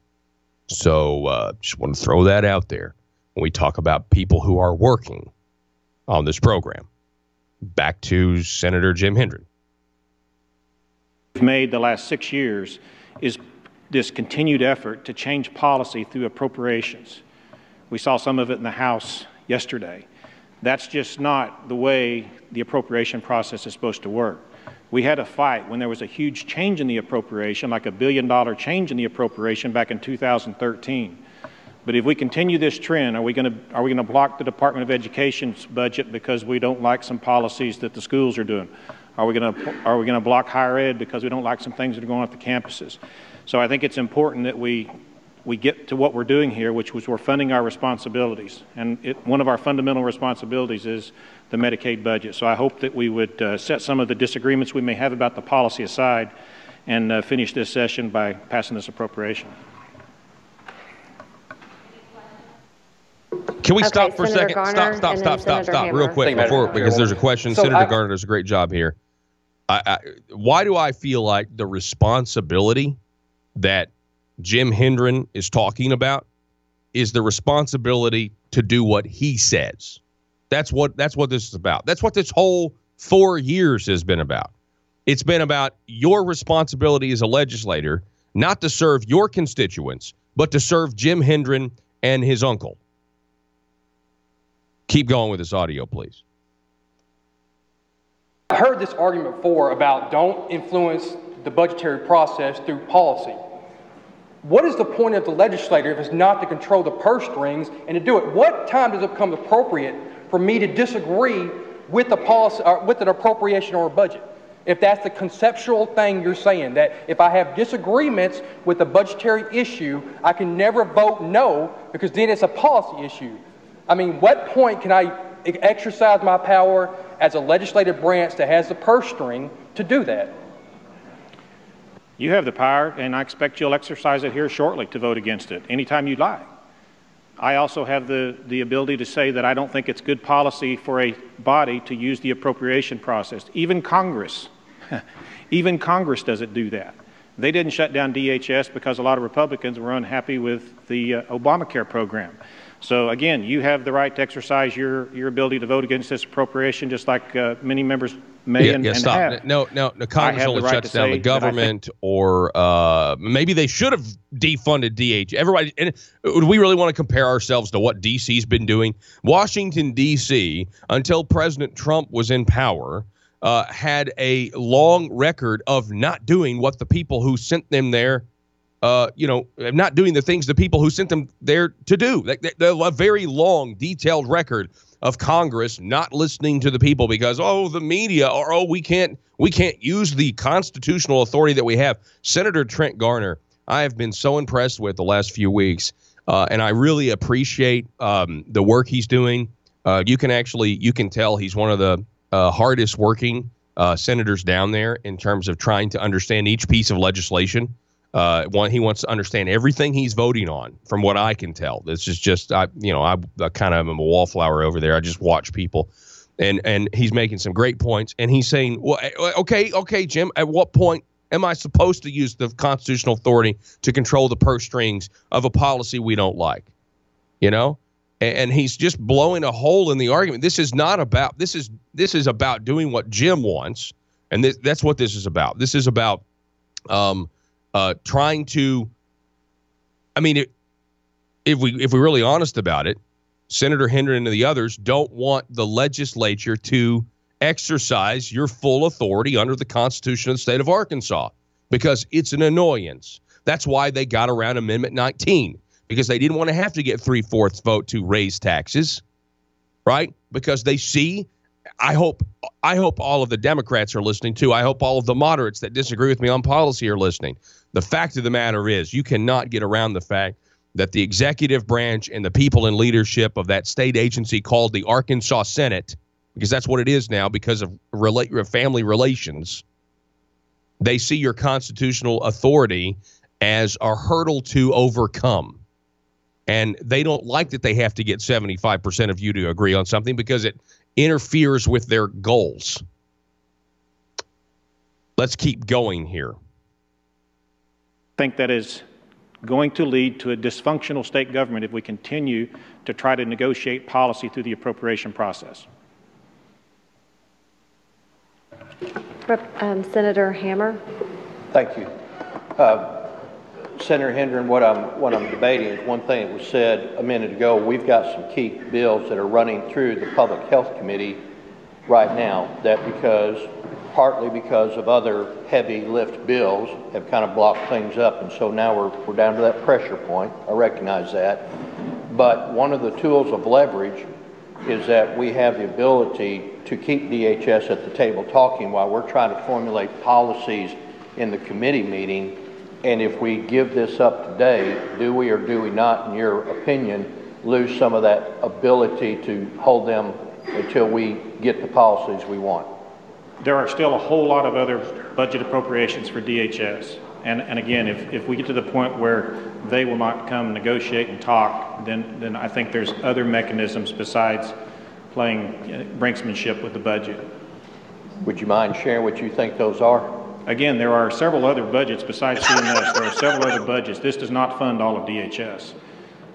So just want to throw that out there when we talk about people who are working on this program. Back to Senator Jim Hendren. We've made the last 6 years is this continued effort to change policy through appropriations. We saw some of it in the House yesterday. That's just not the way the appropriation process is supposed to work. We had a fight when there was a huge change in the appropriation, like $1 billion change in the appropriation back in 2013. But if we continue this trend, are we going to block the Department of Education's budget because we don't like some policies that the schools are doing? Are we going to block higher ed because we don't like some things that are going on at the campuses? So I think it's important that we we get to what we're doing here, which was we're funding our responsibilities. And one of our fundamental responsibilities is the Medicaid budget. So I hope that we would set some of the disagreements we may have about the policy aside and finish this session by passing this appropriation. Can we stop for Senator a second? Garner, Stop, real quick, because there's a question. So Senator Garner does a great job here. Why do I feel like the responsibility that Jim Hendren is talking about is the responsibility to do what he says? That's what this is about. That's what this whole 4 years has been about. It's been about your responsibility as a legislator, not to serve your constituents, but to serve Jim Hendren and his uncle. Keep going with this audio, please. I heard this argument before about don't influence the budgetary process through policy. What is the point of the legislator if it's not to control the purse strings and to do it? What time does it become appropriate for me to disagree with the policy or with an appropriation or a budget? If that's the conceptual thing you're saying, that if I have disagreements with a budgetary issue, I can never vote no because then it's a policy issue. I mean, what point can I exercise my power as a legislative branch that has the purse string to do that? You have the power, and I expect you'll exercise it here shortly to vote against it anytime you'd like. I also have the ability to say that I don't think it's good policy for a body to use the appropriation process. Even Congress doesn't do that. They didn't shut down DHS because a lot of Republicans were unhappy with the Obamacare program. So again, you have the right to exercise your ability to vote against this appropriation, just like many members may and stop. have. No, Congress only shuts down the government, or maybe they should have defunded DH. Everybody, and do we really want to compare ourselves to what DC's been doing? Washington, D.C., until President Trump was in power, had a long record of not doing what the people who sent them there not doing the things the people who sent them there to do. A very long, detailed record of Congress not listening to the people because, the media, or, we can't use the constitutional authority that we have. Senator Trent Garner, I have been so impressed with the last few weeks, and I really appreciate the work he's doing. You can tell he's one of the hardest working senators down there in terms of trying to understand each piece of legislation. He wants to understand everything he's voting on, from what I can tell. This is just, I kind of am a wallflower over there. I just watch people, and he's making some great points. And he's saying, well, okay, Jim, at what point am I supposed to use the constitutional authority to control the purse strings of a policy we don't like? And he's just blowing a hole in the argument. This is not about, this is about doing what Jim wants. And that's what this is about. This is about, trying to, if we're really honest about it, Senator Hendren and the others don't want the legislature to exercise your full authority under the Constitution of the state of Arkansas because it's an annoyance. That's why they got around Amendment 19, because they didn't want to have to get 3/4 vote to raise taxes, right? Because they see, I hope all of the Democrats are listening too. I hope all of the moderates that disagree with me on policy are listening. The fact of the matter is, you cannot get around the fact that the executive branch and the people in leadership of that state agency called the Arkansas Senate, because that's what it is now because of family relations, they see your constitutional authority as a hurdle to overcome. And they don't like that they have to get 75% of you to agree on something because it interferes with their goals. Let's keep going here. I think that is going to lead to a dysfunctional state government if we continue to try to negotiate policy through the appropriation process. Senator Hammer. Thank you. Senator Hendren, what I'm debating is one thing that was said a minute ago. We've got some key bills that are running through the Public Health Committee right now that partly because of other heavy lift bills have kind of blocked things up, and so now we're down to that pressure point. I recognize that. But one of the tools of leverage is that we have the ability to keep DHS at the table talking while we're trying to formulate policies in the committee meeting And if we give this up today, do we or do we not, in your opinion, lose some of that ability to hold them until we get the policies we want? There are still a whole lot of other budget appropriations for DHS. And again, if we get to the point where they will not come negotiate and talk, then I think there's other mechanisms besides playing brinksmanship with the budget. Would you mind sharing what you think those are? Again, there are several other budgets besides CMS. There are several other budgets. This does not fund all of DHS.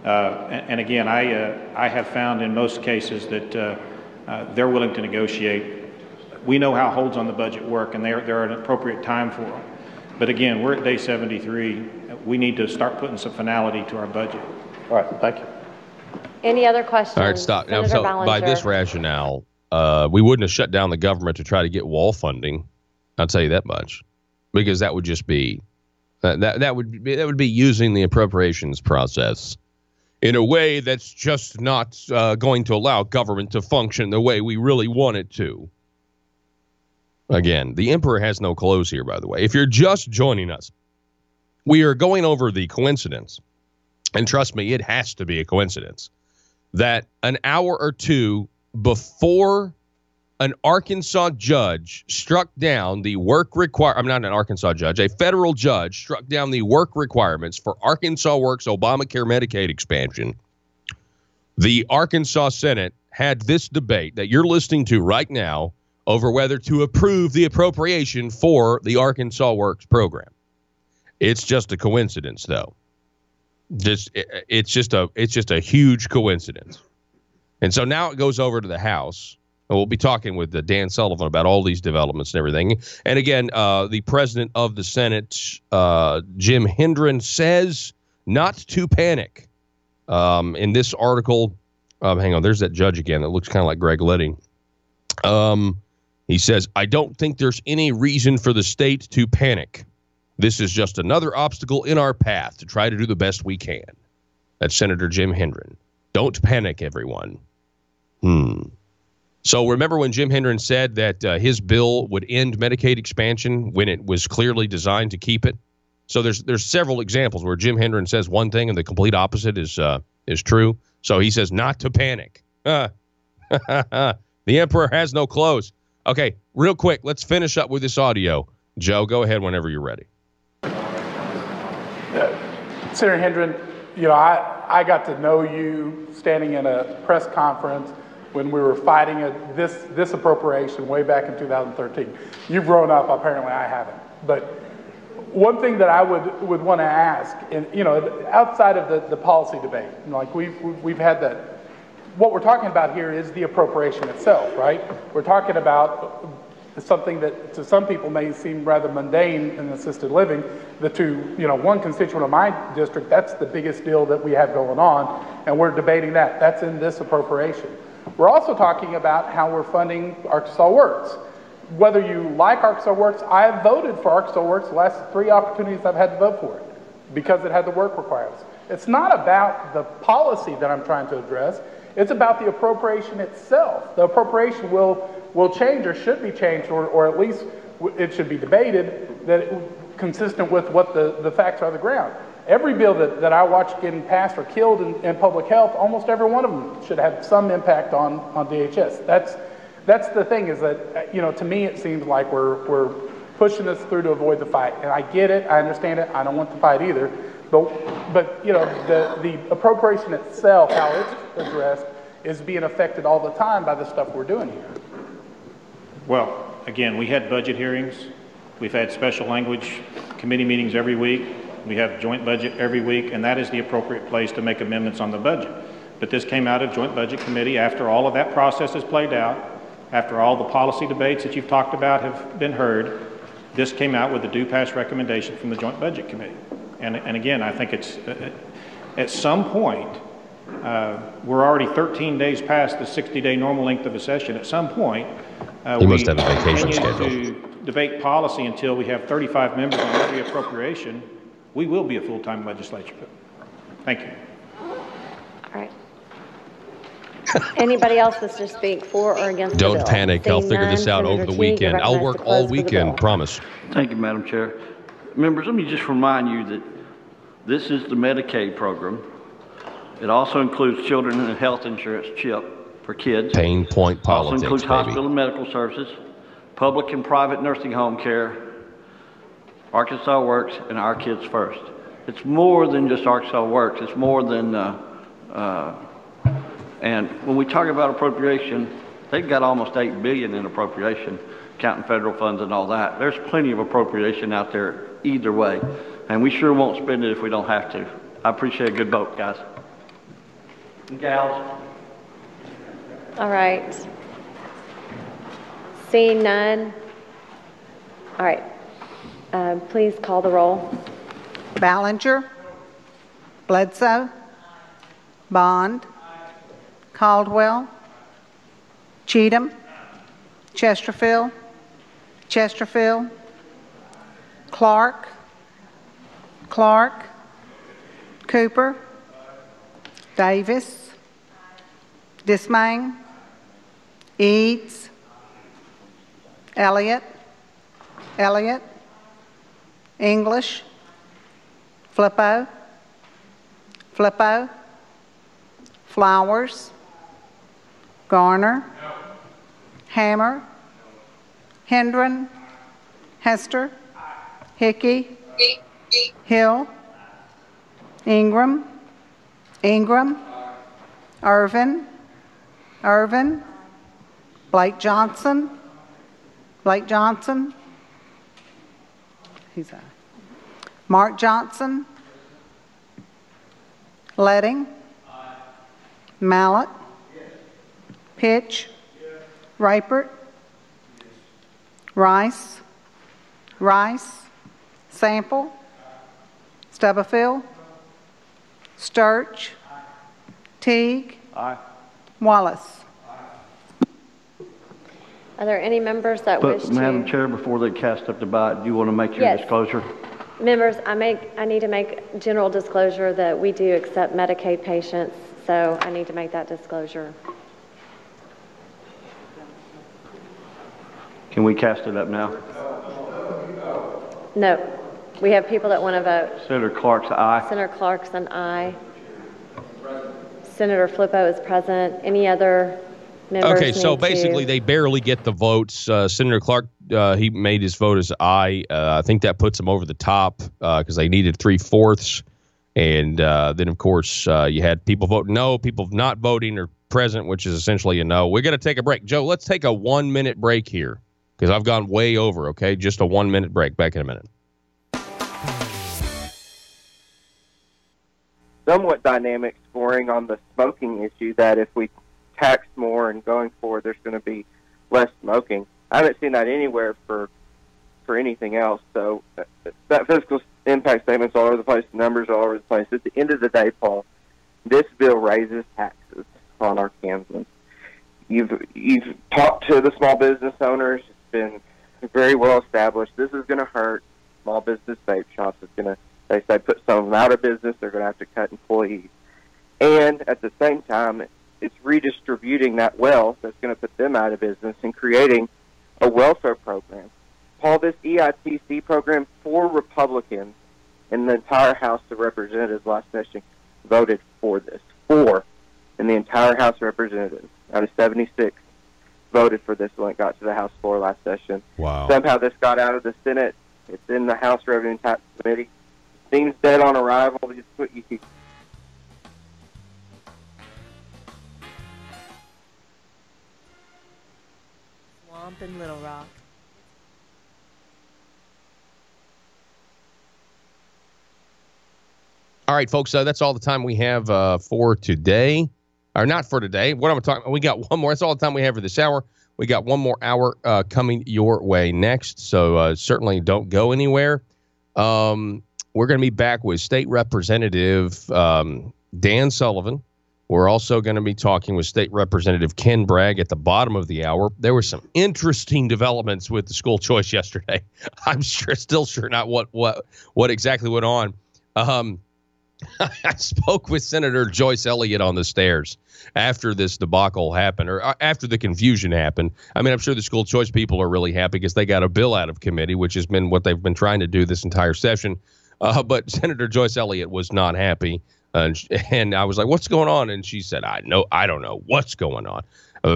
And again, I have found in most cases that they're willing to negotiate. We know how holds on the budget work, and they're an appropriate time for them. But again, we're at day 73. We need to start putting some finality to our budget. All right, thank you. Any other questions? All right, stop. Now, so by this rationale, we wouldn't have shut down the government to try to get wall funding. I'll tell you that much, because that would just be that would be using the appropriations process in a way that's just not going to allow government to function the way we really want it to. Again, the emperor has no clothes here, by the way. If you're just joining us, we are going over the coincidence, and trust me, it has to be a coincidence, that an hour or two before an Arkansas judge struck down the I'm not an Arkansas judge, a federal judge struck down the work requirements for Arkansas Works Obamacare Medicaid expansion. The Arkansas Senate had this debate that you're listening to right now over whether to approve the appropriation for the Arkansas Works program. It's just a coincidence, though. It's just a huge coincidence. And so now it goes over to the House. And we'll be talking with Dan Sullivan about all these developments and everything. And again, the president of the Senate, Jim Hendren, says not to panic. In this article, hang on, there's that judge again that looks kind of like Greg Leddy. He says, I don't think there's any reason for the state to panic. This is just another obstacle in our path to try to do the best we can. That's Senator Jim Hendren. Don't panic, everyone. So remember when Jim Hendren said that his bill would end Medicaid expansion when it was clearly designed to keep it? So there's several examples where Jim Hendren says one thing and the complete opposite is true. So he says not to panic. The emperor has no clothes. Okay, real quick, let's finish up with this audio. Joe, go ahead whenever you're ready. Senator Hendren, I got to know you standing in a press conference when we were fighting this appropriation way back in 2013. You've grown up, apparently I haven't. But one thing that I would want to ask, and outside of the policy debate, like we've had that. What we're talking about here is the appropriation itself, right? We're talking about something that to some people may seem rather mundane in assisted living. One constituent of my district, that's the biggest deal that we have going on, and we're debating that. That's in this appropriation. We're also talking about how we're funding Arkansas Works. Whether you like Arkansas Works, I have voted for Arkansas Works the last 3 opportunities I've had to vote for it because it had the work requirements. It's not about the policy that I'm trying to address. It's about the appropriation itself. The appropriation will change or should be changed, or at least it should be debated that consistent with what the facts are on the ground. Every bill that I watch getting passed or killed in public health, almost every one of them should have some impact on DHS. That's the thing is that, to me it seems like we're pushing this through to avoid the fight. And I get it, I understand it, I don't want the fight either. But the appropriation itself, how it's addressed, is being affected all the time by the stuff we're doing here. Well, again, we had budget hearings. We've had special language committee meetings every week. We have joint budget every week, and that is the appropriate place to make amendments on the budget. But this came out of joint budget committee after all of that process has played out, after all the policy debates that you've talked about have been heard. This came out with a due pass recommendation from the joint budget committee. And again, I think it's at some point, we're already 13 days past the 60-day normal length of a session. At some point, we must have a vacation schedule. To debate policy until we have 35 members on every appropriation. We will be a full-time legislature. Thank you. All right. Anybody else wish to speak for or against the bill? Don't panic. I'll figure this out over the weekend. I'll work all weekend, promise. Thank you, Madam Chair. Members, let me just remind you that this is the Medicaid program. It also includes children and health insurance, CHIP, for kids. Pain point politics, also includes baby. hospital and medical services, public and private nursing home care, Arkansas Works, and Our Kids First. It's more than just Arkansas Works. It's more than, and when we talk about appropriation, they've got almost $8 billion in appropriation, counting federal funds and all that. There's plenty of appropriation out there either way, and we sure won't spend it if we don't have to. I appreciate a good vote, guys and gals. All right. Seeing none. All right. Please call the roll. Ballinger, Bledsoe, Bond, Caldwell, Cheatham, Chesterfield, Clark, Cooper, Davis, Dismang, Eads, Elliott, English, Flippo, Flowers, Garner, Hammer, Hendren, Hester, Hickey, Hill, Ingram, Irvin, Blake Johnson, he's aye. Mark Johnson, Letting, Mallett, Pitch, Raypert, Rice, Sample, Stubblefield, Sturch, Teague, Wallace. Are there any members that wish to? Madam Chair, before they cast up the ballot, do you want to make your disclosure? Members, I need to make general disclosure that we do accept Medicaid patients, so I need to make that disclosure. Can we cast it up now? No. We have people that want to vote. Senator Clark's aye. Senator Clarkson, aye. Senator Flippo is present. Any other members? Okay, so basically they barely get the votes. Senator Clark, he made his vote as aye. I think that puts him over the top because they needed 3/4. And then, of course, you had people voting no, people not voting or present, which is essentially a no. We're going to take a break. Joe, let's take a 1-minute break here because I've gone way over, okay? Just a 1-minute break. Back in a minute. Somewhat dynamic scoring on the smoking issue, that if we tax more and going forward, there's going to be less smoking. I haven't seen that anywhere for anything else. So that fiscal impact statement's all over the place, the numbers are all over the place. At the end of the day, Paul, this bill raises taxes on our Kansans. You've talked to the small business owners. It's been very well established. This is going to hurt small business vape shops. It's going to, they say, put some of them out of business. They're going to have to cut employees. And at the same time, it's redistributing that wealth that's going to put them out of business and creating a welfare program. Paul, this EITC program, 4 Republicans in the entire House of Representatives last session voted for this. 4 in the entire House of Representatives out of 76 voted for this when it got to the House floor last session. Wow. Somehow this got out of the Senate. It's in the House Revenue and Tax Committee. Seems dead on arrival. Just what you keep. Swamp in Little Rock. All right, folks, that's all the time we have for today. Or not for today. What am I talking about? We got one more. That's all the time we have for this hour. We got one more hour coming your way next, so certainly don't go anywhere. We're going to be back with State Representative Dan Sullivan. We're also going to be talking with State Representative Ken Bragg at the bottom of the hour. There were some interesting developments with the school choice yesterday. I'm still sure not what exactly went on. I spoke with Senator Joyce Elliott on the stairs after this debacle happened, or after the confusion happened. I mean, I'm sure the school choice people are really happy because they got a bill out of committee, which has been what they've been trying to do this entire session. But Senator Joyce Elliott was not happy. And I was like, what's going on? And she said, I don't know what's going on.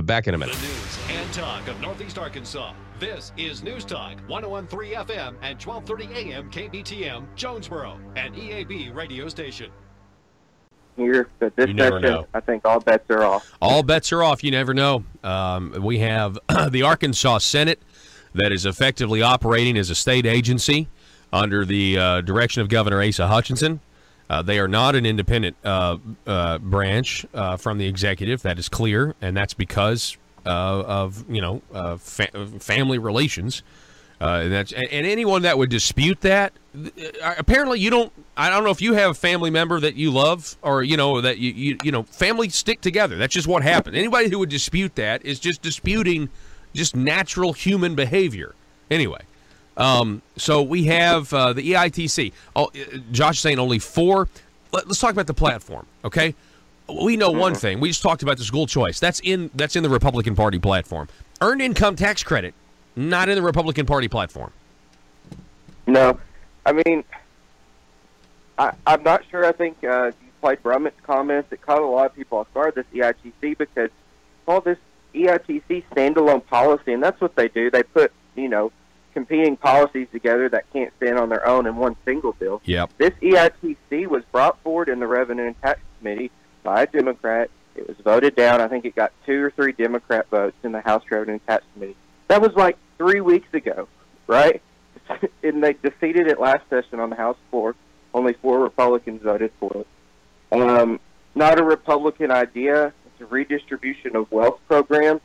Back in a minute. The news and talk of Northeast Arkansas. This is News Talk 101.3 FM and 12:30 AM KBTM, Jonesboro, an EAB radio station. Here, but this never session, know. I think all bets are off. All bets are off. You never know. We have the Arkansas Senate that is effectively operating as a state agency under the direction of Governor Asa Hutchinson. They are not an independent branch from the executive. That is clear, and that's because of family relations. And anyone that would dispute that, apparently you don't. I don't know if you have a family member that you love, or that you families stick together. That's just what happened. Anybody who would dispute that is just disputing just natural human behavior. Anyway. So we have the EITC. Josh is saying only 4. Let's talk about the platform, okay? We know one thing. We just talked about the school choice. That's in the Republican Party platform. Earned income tax credit, not in the Republican Party platform. No. I mean, I'm not sure. I think you played Brummett's comments. It caught a lot of people off guard, this EITC, because all this EITC standalone policy, and that's what they do. They put, competing policies together that can't stand on their own in one single bill. Yep. This EITC was brought forward in the Revenue and Tax Committee by a Democrat. It was voted down. I think it got 2 or 3 Democrat votes in the House Revenue and Tax Committee. That was like 3 weeks ago, right? And they defeated it last session on the House floor. Only 4 Republicans voted for it. Not a Republican idea. It's a redistribution of wealth program.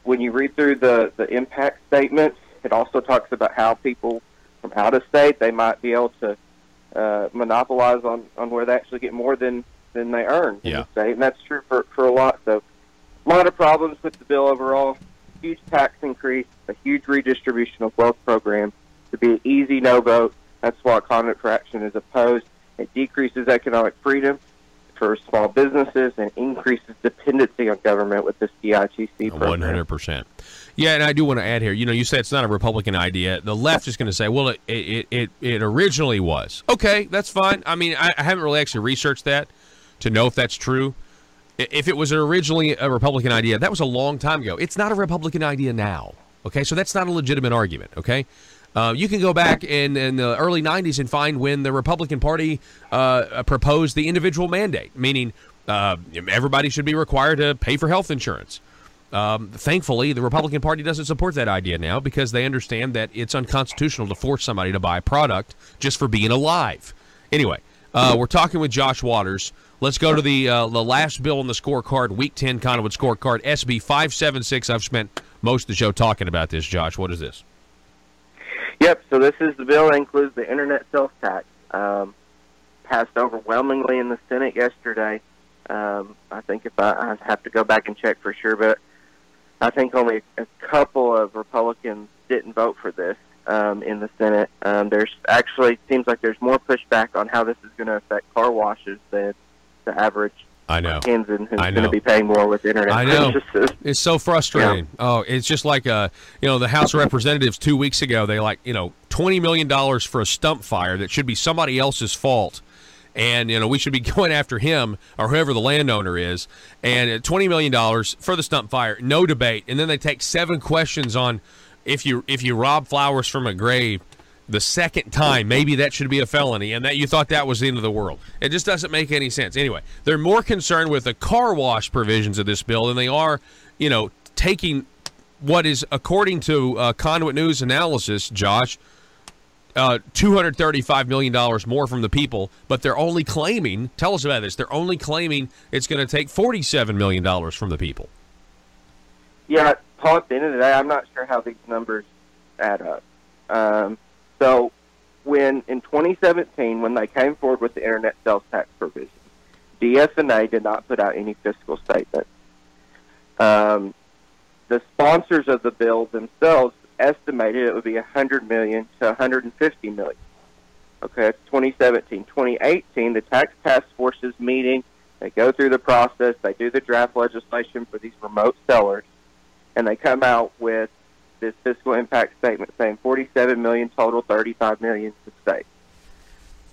When you read through the impact statements, it also talks about how people from out of state, they might be able to monopolize on where they actually get more than they earn in the state. And that's true for a lot. So a lot of problems with the bill overall. Huge tax increase, a huge redistribution of wealth program to be an easy no vote. That's why Conduit for Action is opposed. It decreases economic freedom for small businesses and increases dependency on government with this EITC program. 100%. Yeah, and I do want to add here, you say it's not a Republican idea. The left is going to say, well, it originally was. Okay, that's fine. I mean, I haven't really actually researched that to know if that's true. If it was originally a Republican idea, that was a long time ago. It's not a Republican idea now. Okay, so that's not a legitimate argument. Okay, you can go back in the early 90s and find when the Republican Party proposed the individual mandate, meaning everybody should be required to pay for health insurance. Thankfully, the Republican Party doesn't support that idea now because they understand that it's unconstitutional to force somebody to buy a product just for being alive. Anyway, we're talking with Josh Waters. Let's go to the last bill on the scorecard, Week 10 Conduit scorecard, SB 576. I've spent most of the show talking about this, Josh. What is this? Yep, so this is the bill that includes the internet sales tax. Passed overwhelmingly in the Senate yesterday. I think if I have to go back and check for sure, but I think only a couple of Republicans didn't vote for this in the Senate. There's actually seems like there's more pushback on how this is going to affect car washes than the average Kansan who's going to be paying more with internet. I know. It's so frustrating. Yeah. Oh, it's just like the House of Representatives 2 weeks ago. They $20 million for a stump fire that should be somebody else's fault. And, we should be going after him or whoever the landowner is. And $20 million for the stump fire, no debate. And then they take 7 questions on if you rob flowers from a grave the second time, maybe that should be a felony. And that you thought that was the end of the world. It just doesn't make any sense. Anyway, they're more concerned with the car wash provisions of this bill than they are, taking what is, according to Conduit News analysis, Josh, $235 million more from the people, but they're only claiming, tell us about this, they're only claiming it's going to take $47 million from the people. Yeah, Paul, at the end of the day, I'm not sure how these numbers add up. So in 2017, when they came forward with the internet sales tax provision, DFNA did not put out any fiscal statement. The sponsors of the bill themselves estimated it would be $100 million to $150 million. Okay, it's 2017. 2018, the tax task force is meeting. They go through the process. They do the draft legislation for these remote sellers, and they come out with this fiscal impact statement saying $47 million total, $35 million to state.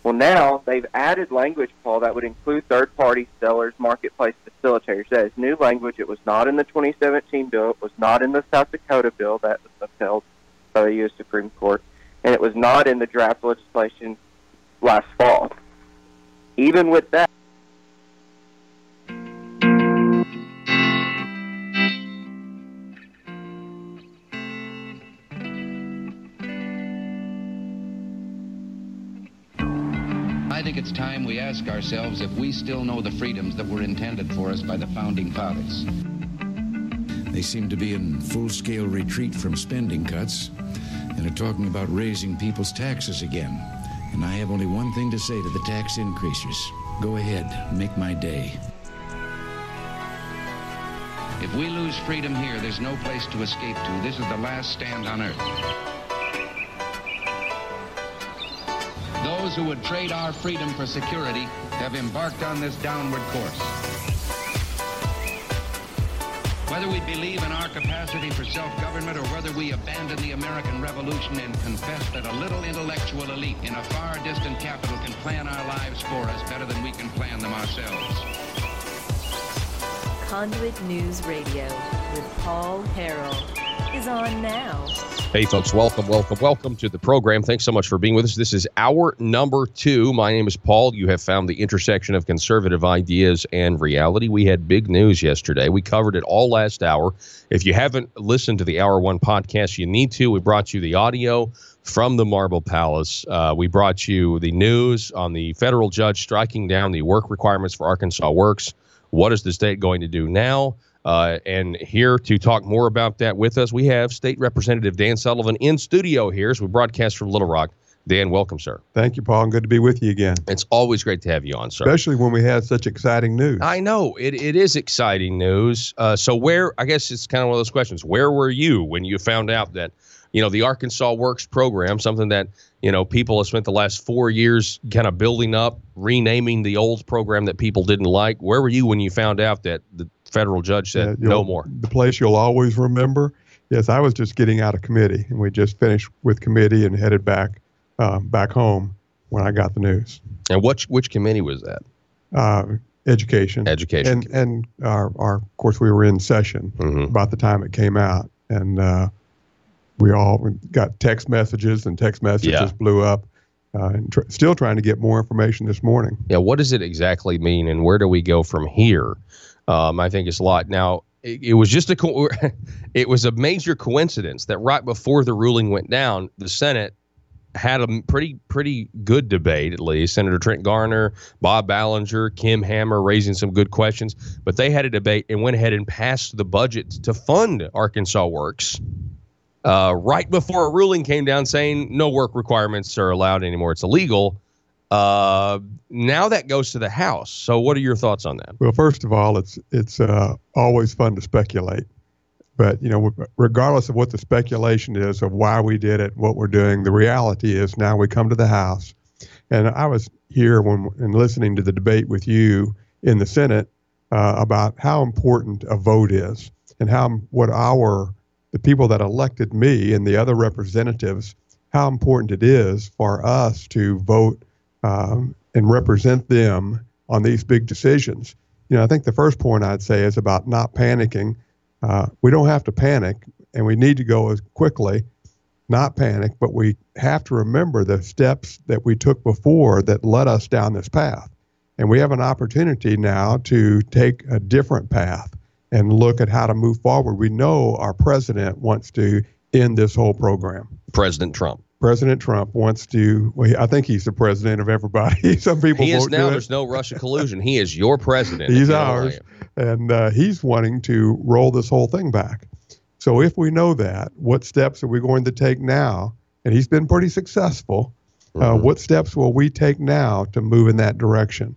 Well, now they've added language, Paul, that would include third-party sellers, marketplace facilitators. That is new language. It was not in the 2017 bill. It was not in the South Dakota bill that was upheld by the U.S. Supreme Court, and it was not in the draft legislation last fall. Even with that, I think it's time we ask ourselves if we still know the freedoms that were intended for us by the Founding Fathers. They seem to be in full-scale retreat from spending cuts and are talking about raising people's taxes again. And I have only one thing to say to the tax increasers. Go ahead, make my day. If we lose freedom here, there's no place to escape to. This is the last stand on earth. Those who would trade our freedom for security have embarked on this downward course. Whether we believe in our capacity for self-government or whether we abandon the American Revolution and confess that a little intellectual elite in a far distant capital can plan our lives for us better than we can plan them ourselves. Conduit News Radio with Paul Harrell is on now. Hey, folks, welcome to the program. Thanks so much for being with us. This is hour number 2. My name is Paul. You have found the intersection of conservative ideas and reality. We had big news yesterday. We covered it all last hour. If you haven't listened to the Hour 1 podcast, you need to. We brought you the audio from the Marble Palace. We brought you the news on the federal judge striking down the work requirements for Arkansas Works. What is the state going to do now? And here to talk more about that with us, we have State Representative Dan Sullivan in studio here as we broadcast from Little Rock. Dan, welcome, sir. Thank you, Paul, and good to be with you again. It's always great to have you on, sir. Especially when we had such exciting news. I know. It is exciting news. So where, I guess it's kind of one of those questions, where were you when you found out that, the Arkansas Works program, something that, people have spent the last 4 years kind of building up, renaming the old program that people didn't like. Where were you when you found out that the federal judge said no more? The place you'll always remember. Yes, I was just getting out of committee, and we just finished with committee and headed back home when I got the news. And which committee was that? Education. Education. And of course, we were in session about the time it came out, and we all got text messages, and text messages blew up. And still trying to get more information this morning. Yeah, what does it exactly mean, and where do we go from here? I think it's a lot. Now, it was just it was a major coincidence that right before the ruling went down, the Senate had a pretty good debate, at least. Senator Trent Garner, Bob Ballinger, Kim Hammer raising some good questions. But they had a debate and went ahead and passed the budget to fund Arkansas Works right before a ruling came down saying no work requirements are allowed anymore. It's illegal. Now that goes to the House. So what are your thoughts on that? Well, first of all, it's always fun to speculate. But, regardless of what the speculation is of why we did it, what we're doing, the reality is now we come to the House. And I was here and listening to the debate with you in the Senate about how important a vote is and the people that elected me and the other representatives, how important it is for us to vote and represent them on these big decisions. I think the first point I'd say is about not panicking. We don't have to panic, and we need to go as quickly, not panic, but we have to remember the steps that we took before that led us down this path. And we have an opportunity now to take a different path and look at how to move forward. We know our president wants to end this whole program. President Trump wants to, I think he's the president of everybody. Some people he is won't now. do There's no Russia collusion. He is your president. He's ours. And he's wanting to roll this whole thing back. So if we know that, what steps are we going to take now? And he's been pretty successful. What steps will we take now to move in that direction?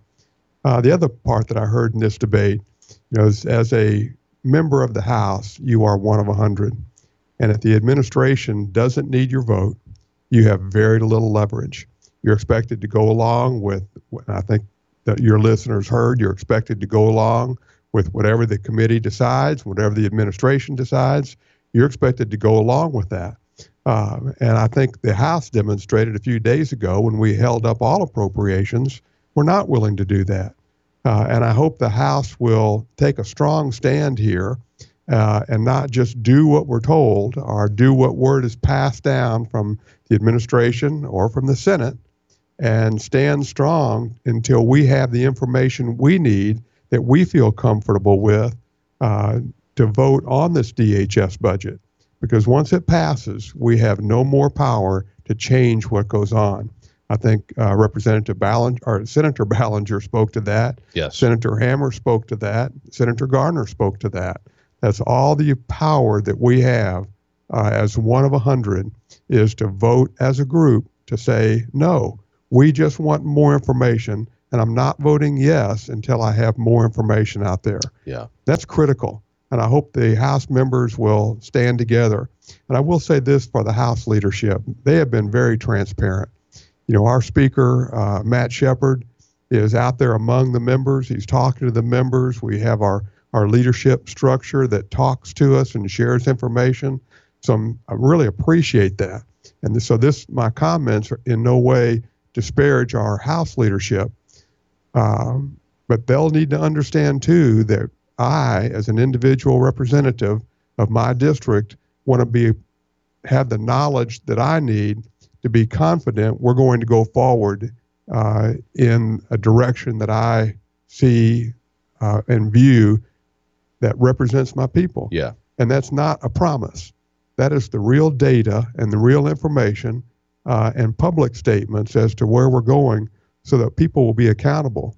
The other part that I heard in this debate, is as a member of the House, you are one of 100. And if the administration doesn't need your vote, you have very little leverage. You're expected to go along with, I think that your listeners heard, you're expected to go along with whatever the committee decides, whatever the administration decides. You're expected to go along with that. And I think the House demonstrated a few days ago when we held up all appropriations, we're not willing to do that. And I hope the House will take a strong stand here and not just do what we're told or do what word is passed down from the administration or from the Senate, and stand strong until we have the information we need that we feel comfortable with to vote on this DHS budget. Because once it passes, we have no more power to change what goes on. I think Representative Ballinger, or Senator Ballinger spoke to that. Yes. Senator Hammer spoke to that. Senator Garner spoke to that. That's all the power that we have as one of 100 is to vote as a group to say, no, we just want more information, and I'm not voting yes until I have more information out there. Yeah. That's critical. And I hope the House members will stand together. And I will say this for the House leadership. They have been very transparent. You know, our Speaker, Matt Shepard, is out there among the members. He's talking to the members. We have our leadership structure that talks to us and shares information. So I really appreciate that. And so my comments are in no way disparage our House leadership. But they'll need to understand, too, that I, as an individual representative of my district, want to have the knowledge that I need to be confident we're going to go forward in a direction that I see and view that represents my people. Yeah. And that's not a promise. That is the real data and the real information and public statements as to where we're going so that people will be accountable.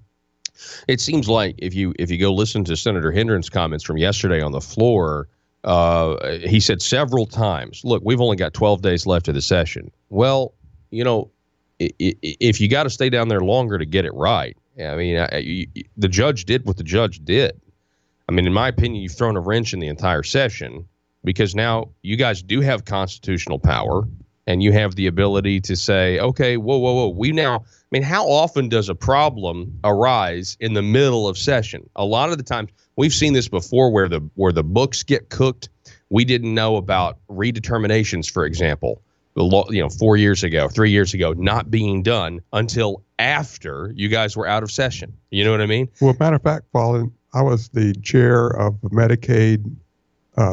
It seems like if you go listen to Senator Hendren's comments from yesterday on the floor, he said several times, look, we've only got 12 days left of the session. Well, you know, if you got to stay down there longer to get it right, I mean, the judge did what the judge did. I mean, in my opinion, you've thrown a wrench in the entire session because now you guys do have constitutional power and you have the ability to say, okay, whoa. I mean, how often does a problem arise in the middle of session? A lot of the times we've seen this before where the books get cooked. We didn't know about redeterminations, for example, 4 years ago, 3 years ago, not being done until after you guys were out of session. You know what I mean? Well, matter of fact, Paul, I was the chair of the Medicaid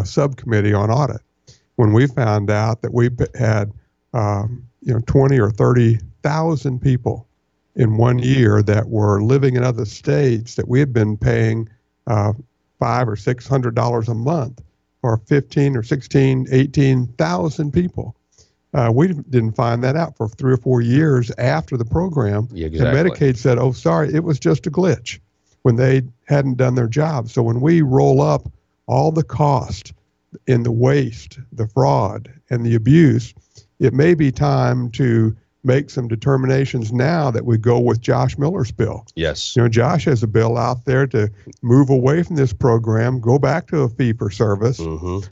subcommittee on audit when we found out that we had 20 or 30,000 people in 1 year that were living in other states that we had been paying $500 or $600 a month for 15 or 16, 18,000 people. We didn't find that out for 3 or 4 years after the program. Yeah, exactly. And Medicaid said, oh, sorry, it was just a glitch when they hadn't done their job. So when we roll up all the cost in the waste, the fraud, and the abuse, it may be time to make some determinations now that we go with Josh Miller's bill. Yes. You know, Josh has a bill out there to move away from this program, go back to a fee-for-service,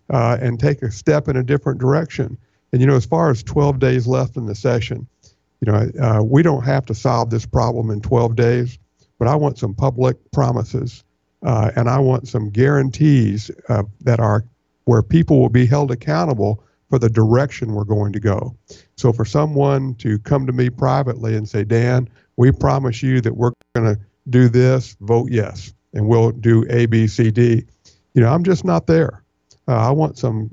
and take a step in a different direction. And, as far as 12 days left in the session, we don't have to solve this problem in 12 days, but I want some public promises, and I want some guarantees that are where people will be held accountable for the direction we're going to go. So for someone to come to me privately and say, Dan, we promise you that we're going to do this, vote yes, and we'll do A, B, C, D. I'm just not there. I want some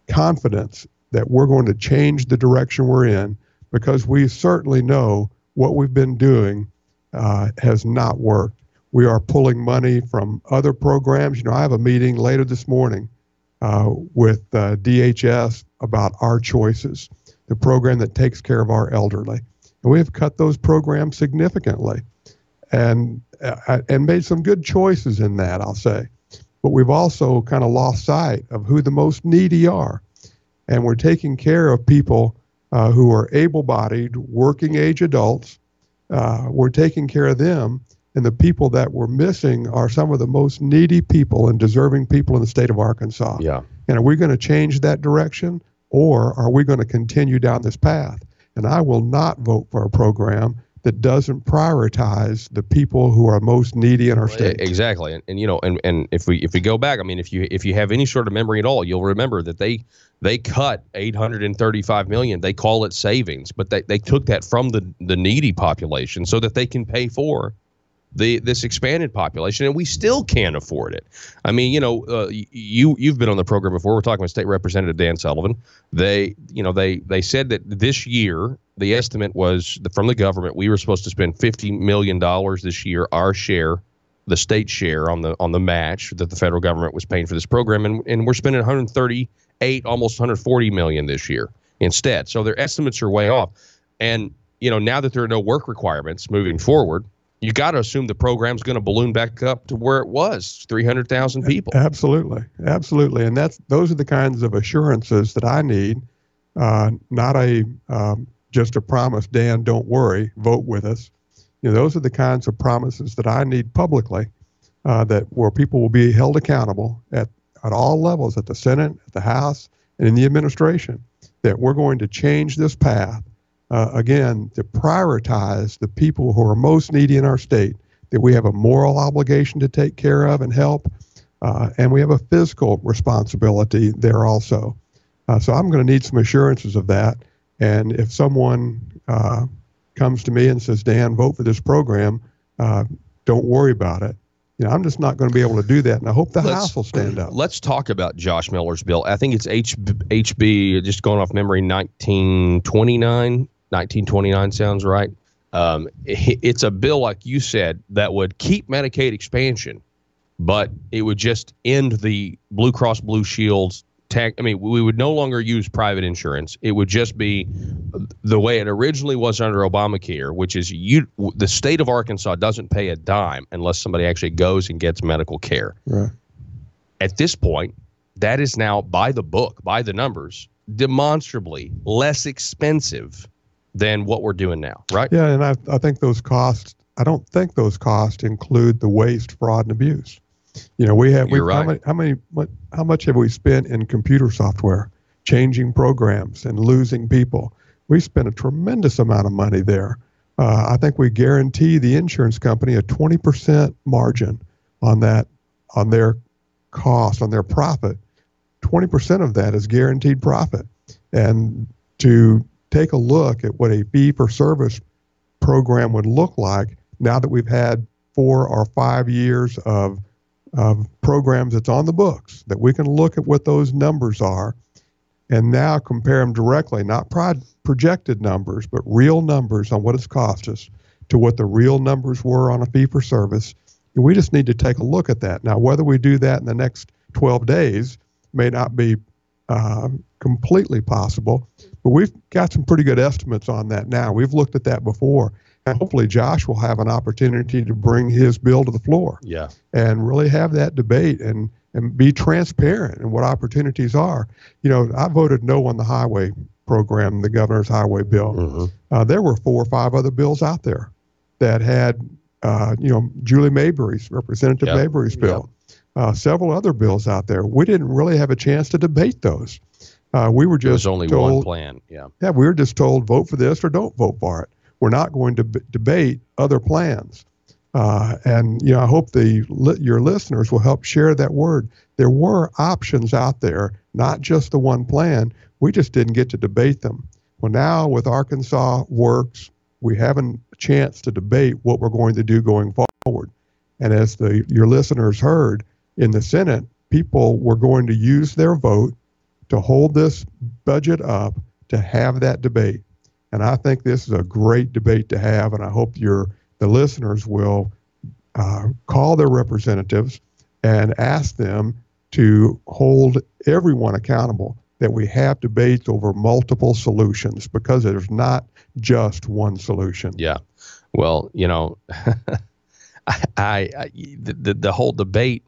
confidence that we're going to change the direction we're in, because we certainly know what we've been doing has not worked. We are pulling money from other programs. I have a meeting later this morning with DHS about Our Choices, the program that takes care of our elderly. And we have cut those programs significantly and made some good choices in that, I'll say. But we've also kind of lost sight of who the most needy are. And we're taking care of people who are able-bodied, working-age adults. We're taking care of them. And the people that we're missing are some of the most needy people and deserving people in the state of Arkansas. Yeah. And are we going to change that direction, or are we going to continue down this path? And I will not vote for a program that doesn't prioritize the people who are most needy in our state. Exactly. And you know, and if we go back, I mean, if you have any sort of memory at all, you'll remember that they cut $835 million. They call it savings, but they took that from the needy population so that they can pay for this expanded population, and we still can't afford it. I mean, you know, you've been on the program before. We're talking with State Representative Dan Sullivan. They said that this year the estimate was from the government we were supposed to spend $50 million this year, our share, the state share on the match that the federal government was paying for this program, and we're spending 138, almost 140 million this year instead. So their estimates are way off. And you know, now that there are no work requirements moving forward, you got to assume the program's going to balloon back up to where it was, 300,000 people. Absolutely. And those are the kinds of assurances that I need, not just a promise, Dan, don't worry, vote with us. You know, those are the kinds of promises that I need publicly, where people will be held accountable at all levels, at the Senate, at the House, and in the administration, that we're going to change this path. Again, to prioritize the people who are most needy in our state, that we have a moral obligation to take care of and help, and we have a physical responsibility there also. So I'm going to need some assurances of that. And if someone comes to me and says, Dan, vote for this program, don't worry about it. You know, I'm just not going to be able to do that, and I hope the House will stand up. Let's talk about Josh Miller's bill. I think it's HB, just going off memory, 1929. 1929 sounds right. It's a bill, like you said, that would keep Medicaid expansion, but it would just end the Blue Cross Blue Shield's tax. I mean, we would no longer use private insurance. It would just be the way it originally was under Obamacare, which is the state of Arkansas doesn't pay a dime unless somebody actually goes and gets medical care. Right. At this point, that is now by the book, by the numbers, demonstrably less expensive than what we're doing now, right? Yeah, and I think those costs, I don't think those costs include the waste, fraud, and abuse. You know, You're right. How much have we spent in computer software, changing programs and losing people? We spent a tremendous amount of money there. I think we guarantee the insurance company a 20% margin on their cost, on their profit. 20% of that is guaranteed profit. And to take a look at what a fee-for-service program would look like now that we've had 4 or 5 years of programs that's on the books, that we can look at what those numbers are and now compare them directly, not projected numbers, but real numbers on what it's cost us to what the real numbers were on a fee-for-service. And we just need to take a look at that. Now, whether we do that in the next 12 days may not be completely possible, but we've got some pretty good estimates on that now. We've looked at that before, and hopefully Josh will have an opportunity to bring his bill to the floor. Yeah. And really have that debate and be transparent in what opportunities are. You know, I voted no on the highway program, the governor's highway bill. Mm-hmm. There were 4 or 5 other bills out there that had, Julie Mabry's, Representative Mabry's bill. Several other bills out there. We didn't really have a chance to debate those. We were just There was only told, one plan. Yeah, we were just told vote for this or don't vote for it. We're not going to debate other plans. And I hope your listeners will help share that word. There were options out there, not just the one plan. We just didn't get to debate them. Well, now with Arkansas Works, we have a chance to debate what we're going to do going forward. And as your listeners heard in the Senate, people were going to use their vote to hold this budget up, to have that debate. And I think this is a great debate to have, and I hope the listeners will call their representatives and ask them to hold everyone accountable, that we have debates over multiple solutions, because there's not just one solution. Yeah. Well, the whole debate,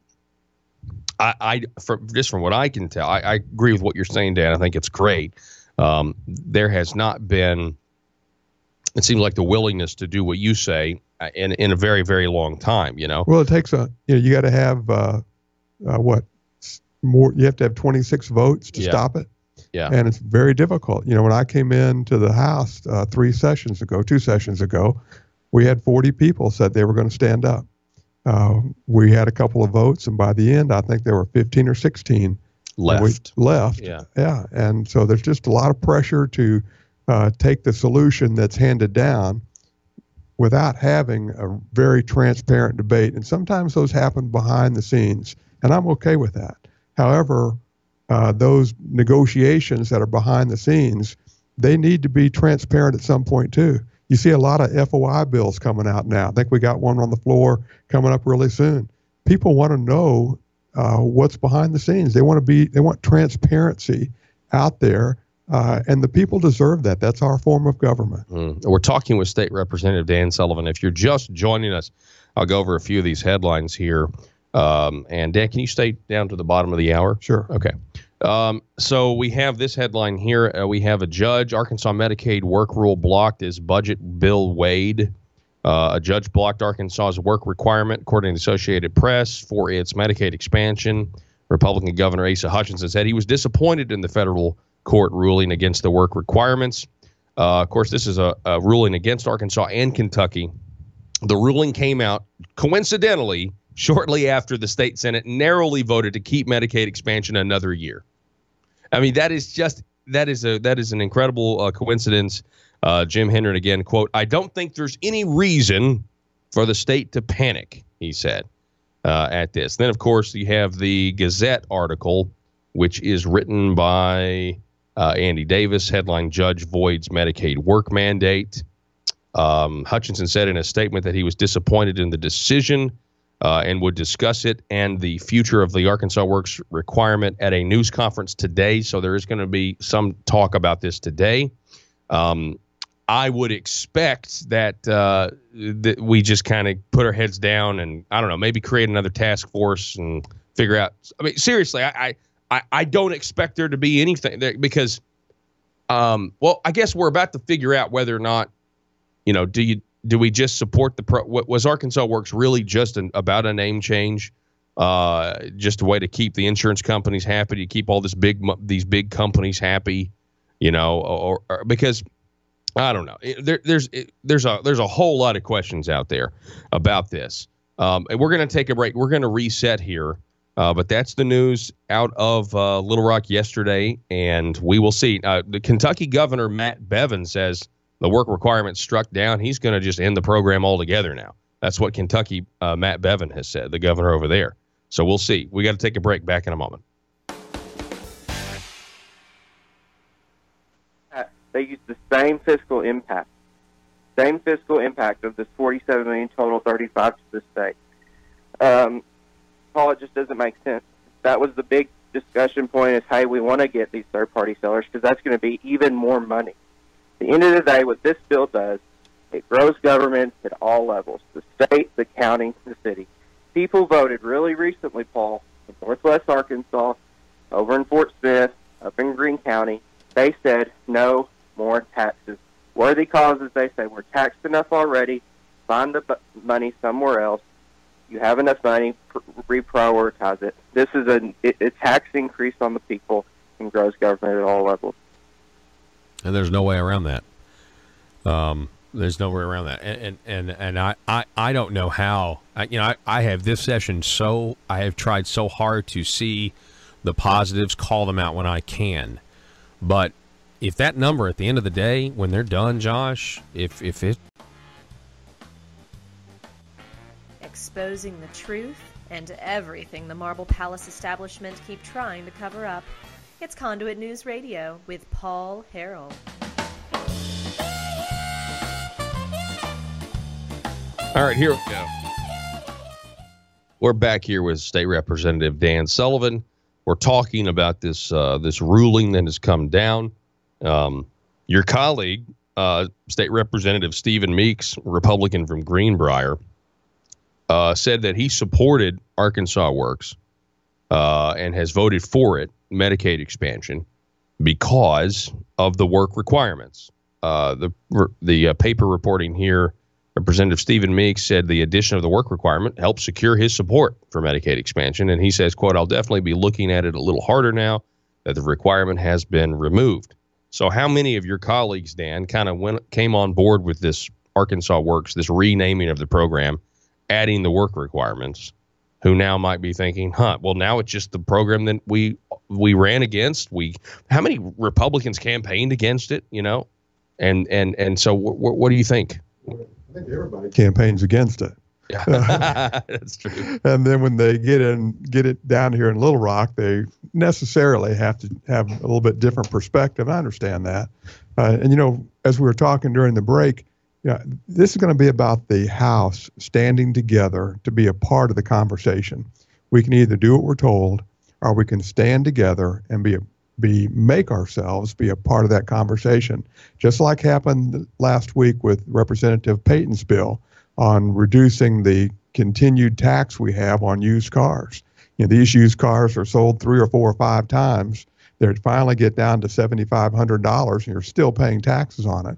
from what I can tell, I agree with what you're saying, Dan. I think it's great. There has not been, it seems like, the willingness to do what you say in a very, very long time. Well, it takes you got to have more. You have to have 26 votes to stop it. Yeah. And it's very difficult. When I came into the House 2 sessions ago, we had 40 people said they were going to stand up. We had a couple of votes, and by the end, I think there were 15 or 16 left. Yeah. And so there's just a lot of pressure to take the solution that's handed down without having a very transparent debate. And sometimes those happen behind the scenes, and I'm okay with that. However, those negotiations that are behind the scenes, they need to be transparent at some point too. You see a lot of FOI bills coming out now. I think we got one on the floor coming up really soon. People want to know what's behind the scenes. They want transparency out there. And the people deserve that. That's our form of government. We're talking with State Representative Dan Sullivan. If you're just joining us, I'll go over a few of these headlines here. And Dan, can you stay down to the bottom of the hour? Sure. Okay. So we have this headline here. We have a judge, Arkansas Medicaid work rule blocked as budget bill weighed. A judge blocked Arkansas's work requirement, according to the Associated Press, for its Medicaid expansion. Republican Governor Asa Hutchinson said he was disappointed in the federal court ruling against the work requirements. Of course, this is a ruling against Arkansas and Kentucky. The ruling came out coincidentally shortly after the state Senate narrowly voted to keep Medicaid expansion another year. I mean, that is an incredible coincidence. Jim Hendren again, quote, "I don't think there's any reason for the state to panic," he said at this. Then, of course, you have the Gazette article, which is written by Andy Davis. Headline: Judge voids Medicaid work mandate. Hutchinson said in a statement that he was disappointed in the decision and would discuss it and the future of the Arkansas Works requirement at a news conference today. So there is going to be some talk about this today. I would expect that that we just kind of put our heads down and, I don't know, maybe create another task force and figure out. I mean, seriously, I don't expect there to be anything there because, well, I guess we're about to figure out whether or not, do we just support was Arkansas Works really just about a name change, just a way to keep the insurance companies happy, to keep all these big companies happy, or because I don't know. There's a whole lot of questions out there about this. And we're going to take a break. We're going to reset here. But that's the news out of Little Rock yesterday, and we will see. The Kentucky governor, Matt Bevin, says the work requirement struck down. He's going to just end the program altogether now. That's what Kentucky Matt Bevin has said, the governor over there. So we'll see. We got to take a break. Back in a moment. They use the same fiscal impact of this $47 million total, 35 to the state. Paul, it just doesn't make sense. That was the big discussion point is, hey, we want to get these third-party sellers because that's going to be even more money. At the end of the day, what this bill does, it grows government at all levels, the state, the county, the city. People voted really recently, Paul, in Northwest Arkansas, over in Fort Smith, up in Greene County. They said no more taxes. Worthy causes, they say, we're taxed enough already. Find the money somewhere else. You have enough money, reprioritize it. This is a tax increase on the people and grows government at all levels. And there's no way around that. There's no way around that. And I don't know how. I have this session I have tried so hard to see the positives, call them out when I can. But if that number at the end of the day, when they're done, Josh, if it exposing the truth and everything the Marble Palace establishment keep trying to cover up. It's Conduit News Radio with Paul Harrell. All right, here we go. We're back here with State Representative Dan Sullivan. We're talking about this ruling that has come down. Your colleague, State Representative Stephen Meeks, Republican from Greenbrier, said that he supported Arkansas Works and has voted for it, Medicaid expansion, because of the work requirements. The paper reporting here, Representative Stephen Meeks said the addition of the work requirement helped secure his support for Medicaid expansion. And he says, quote, "I'll definitely be looking at it a little harder now that the requirement has been removed. So how many of your colleagues, Dan, kind of came on board with this Arkansas Works, this renaming of the program, adding the work requirements, who now might be thinking, well, now it's just the program that we ran against. How many Republicans campaigned against it, And so what do you think? I think everybody campaigns against it. Yeah, that's true. And then when they get it down here in Little Rock, they necessarily have to have a little bit different perspective. I understand that. And, as we were talking during the break, this is going to be about the House standing together to be a part of the conversation. We can either do what we're told, or we can stand together and make ourselves be a part of that conversation. Just like happened last week with Representative Payton's bill on reducing the continued tax we have on used cars. These used cars are sold 3 or 4 or 5 times. They finally get down to $7,500, and you're still paying taxes on it.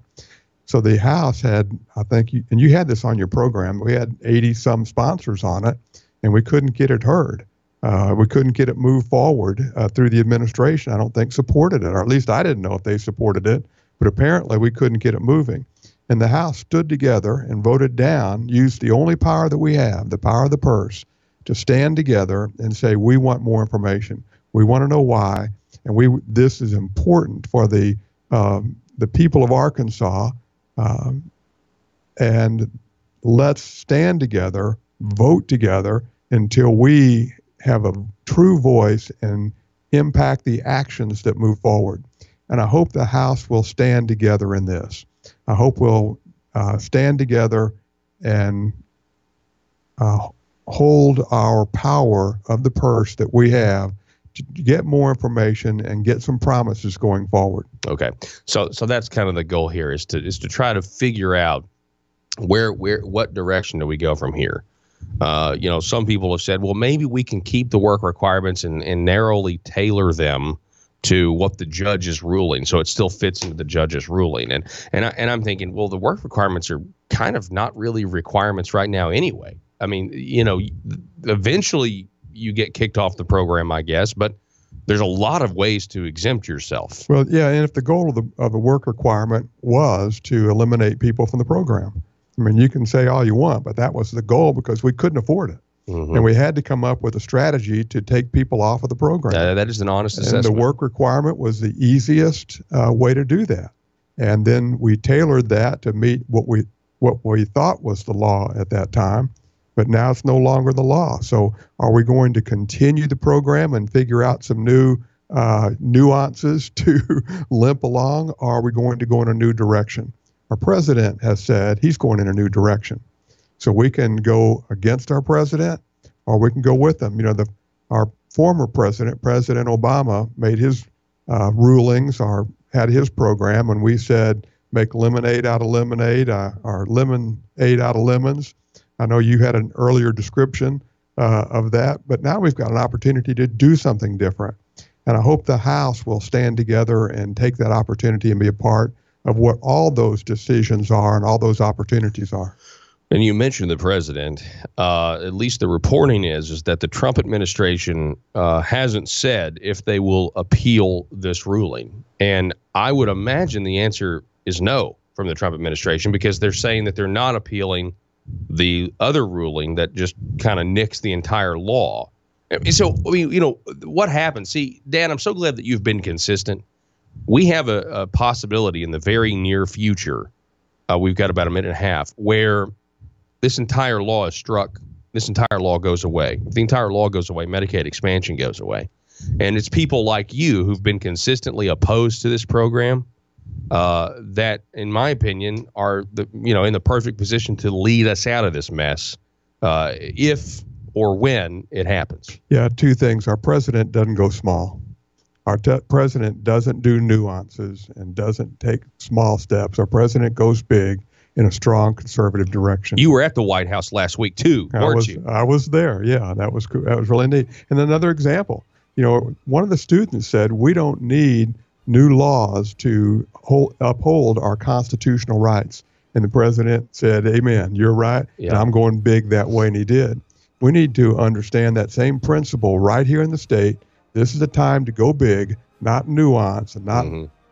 So the House had, I think, and you had this on your program, we had 80-some sponsors on it, and we couldn't get it heard. We couldn't get it moved forward through the administration. I don't think supported it, or at least I didn't know if they supported it, but apparently we couldn't get it moving. And the House stood together and voted down, used the only power that we have, the power of the purse, to stand together and say, we want more information. We want to know why. And this is important for the people of Arkansas. And let's stand together, vote together until we have a true voice and impact the actions that move forward. And I hope the House will stand together in this. I hope we'll stand together and hold our power of the purse that we have to get more information and get some promises going forward. Okay, so that's kind of the goal here is to try to figure out what direction do we go from here. Some people have said, well, maybe we can keep the work requirements and narrowly tailor them to what the judge is ruling, so it still fits into the judge's ruling. And I'm thinking, well, the work requirements are kind of not really requirements right now anyway. I mean, eventually you get kicked off the program, I guess, but there's a lot of ways to exempt yourself. Well, yeah, and if the goal of the work requirement was to eliminate people from the program, I mean, you can say all you want, but that was the goal because we couldn't afford it. Mm-hmm. And we had to come up with a strategy to take people off of the program. That is an honest assessment. And the work requirement was the easiest way to do that. And then we tailored that to meet what we thought was the law at that time. But now it's no longer the law. So are we going to continue the program and figure out some new nuances to limp along, or are we going to go in a new direction? Our president has said he's going in a new direction. So we can go against our president, or we can go with him. Our former president, President Obama, made his rulings or had his program, and we said make lemonade out of lemonade, or lemonade out of lemons. I know you had an earlier description of that, but now we've got an opportunity to do something different. And I hope the House will stand together and take that opportunity and be a part of what all those decisions are and all those opportunities are. And you mentioned the president. At least the reporting is that the Trump administration hasn't said if they will appeal this ruling. And I would imagine the answer is no from the Trump administration, because they're saying that they're not appealing the other ruling that just kind of nicks the entire law. So, I mean, what happens? See, Dan, I'm so glad that you've been consistent. We have a possibility in the very near future. We've got about a minute and a half where this entire law is struck. This entire law goes away. If the entire law goes away, Medicaid expansion goes away. And it's people like you who've been consistently opposed to this program that, in my opinion, are in the perfect position to lead us out of this mess if or when it happens. Yeah, two things. Our president doesn't go small. Our president doesn't do nuances and doesn't take small steps. Our president goes big in a strong conservative direction. You were at the White House last week too, weren't you? I was there. Yeah, that was cool. That was really neat. And another example, one of the students said we don't need new laws to uphold our constitutional rights. And the president said, amen, you're right. Yeah. And I'm going big that way. And he did. We need to understand that same principle right here in the state This is a time to go big, not nuance, and not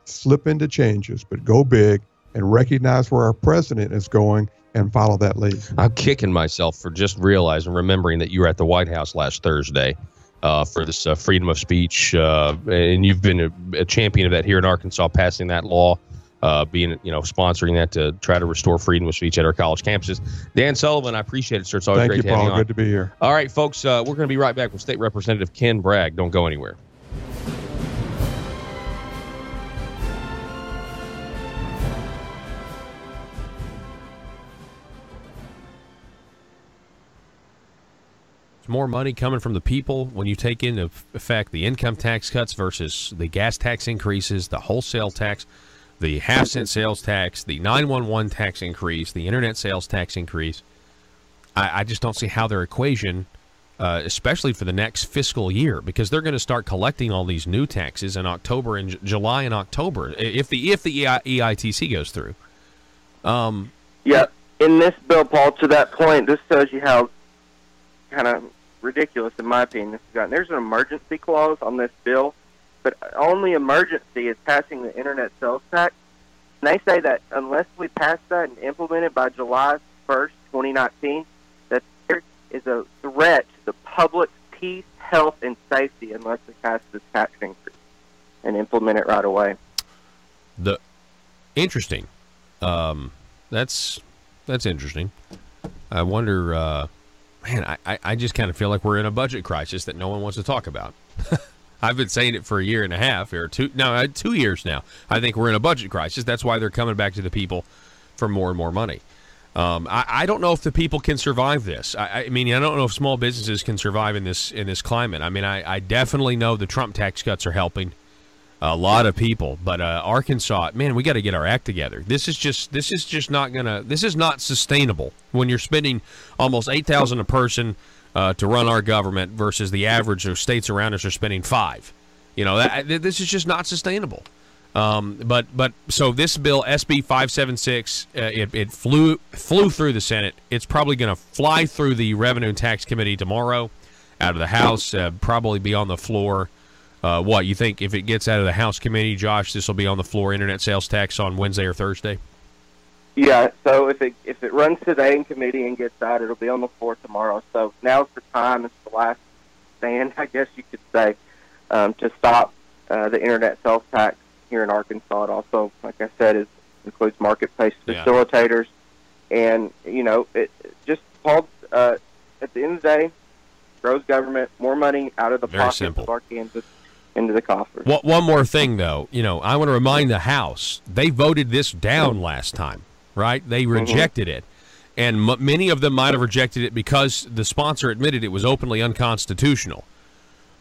slip into changes, but go big and recognize where our president is going and follow that lead. I'm kicking myself for just remembering that you were at the White House last Thursday for this freedom of speech, and you've been a champion of that here in Arkansas, passing that law, sponsoring that to try to restore freedom of speech at our college campuses. Dan Sullivan, I appreciate it, sir. It's always great to have you on. Good to be here. All right, folks, we're going to be right back with State Representative Ken Bragg. Don't go anywhere. More money coming from the people when you take into effect the income tax cuts versus the gas tax increases, the wholesale tax, the half-cent sales tax, the 911 tax increase, the internet sales tax increase. I just don't see how their equation, especially for the next fiscal year, because they're going to start collecting all these new taxes in October and July and October if the EITC goes through. Yeah, in this bill, Paul, to that point, this tells you how kind of ridiculous, in my opinion, this has gotten. There's an emergency clause on this bill, but only emergency is passing the internet sales tax. And they say that unless we pass that and implement it by July 1st, 2019, that there is a threat to the public's peace, health, and safety unless we pass this tax increase and implement it right away. Interesting. That's interesting. I wonder. Man, I just kind of feel like we're in a budget crisis that no one wants to talk about. I've been saying it for a year and a half, or 2 years now. I think we're in a budget crisis. That's why they're coming back to the people for more and more money. I don't know if the people can survive this. I mean, I don't know if small businesses can survive in this climate. I mean, I definitely know the Trump tax cuts are helping a lot of people, but Arkansas, man, we got to get our act together. This is not sustainable when you're spending almost $8,000 a person to run our government versus the average of states around us are spending $5,000. You know, this is just not sustainable. But so this bill, SB 576, it flew through the Senate. It's probably going to fly through the Revenue and Tax Committee tomorrow, out of the House, probably be on the floor. What, you think if it gets out of the House committee, Josh, this will be on the floor, internet sales tax, on Wednesday or Thursday? Yeah, so if it runs today in committee and gets out, it'll be on the floor tomorrow. So now's the time. It's the last stand, I guess you could say, to stop the internet sales tax here in Arkansas. It also, like I said, includes marketplace facilitators. And, you know, it just, Paul, at the end of the day, grows government, more money out of the pockets of our Kansas into the coffers. One more thing, though. You know, I want to remind the House, they voted this down last time, right? They rejected it. And many of them might have rejected it because the sponsor admitted it was openly unconstitutional.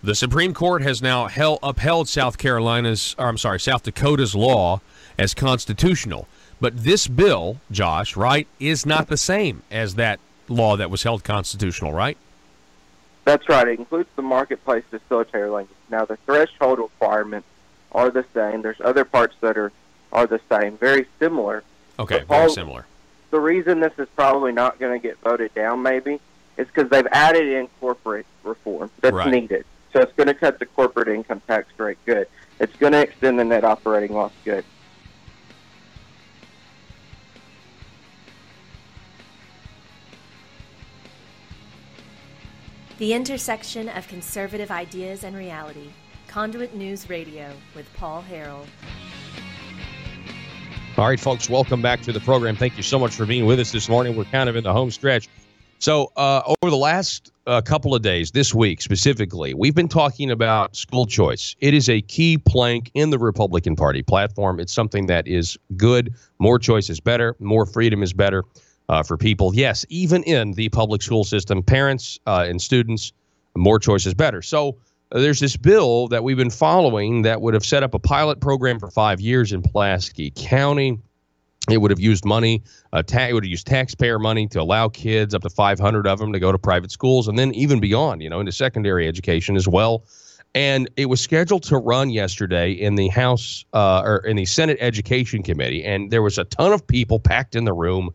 The Supreme Court has now upheld South Dakota's law as constitutional. But this bill, Josh, right, is not the same as that law that was held constitutional, right? That's right. It includes the marketplace facilitator language. Now, the threshold requirements are the same. There's other parts that are the same, very similar. Okay, very similar. The reason this is probably not going to get voted down, maybe, is because they've added in corporate reform that's needed. So it's going to cut the corporate income tax rate. Good. It's going to extend the net operating loss. Good. The intersection of conservative ideas and reality. Conduit News Radio with Paul Harrell. All right, folks, welcome back to the program. Thank you so much for being with us this morning. We're kind of in the home stretch. So over the last couple of days, this week specifically, we've been talking about school choice. It is a key plank in the Republican Party platform. It's something that is good. More choice is better. More freedom is better for people. Yes, even in the public school system, parents and students, more choice is better. So there's this bill that we've been following that would have set up a pilot program for 5 years in Pulaski County. It would have used money, it would have used taxpayer money to allow kids, up to 500 of them, to go to private schools, and then even beyond, into secondary education as well. And it was scheduled to run yesterday in the House or in the Senate Education Committee, and there was a ton of people packed in the room.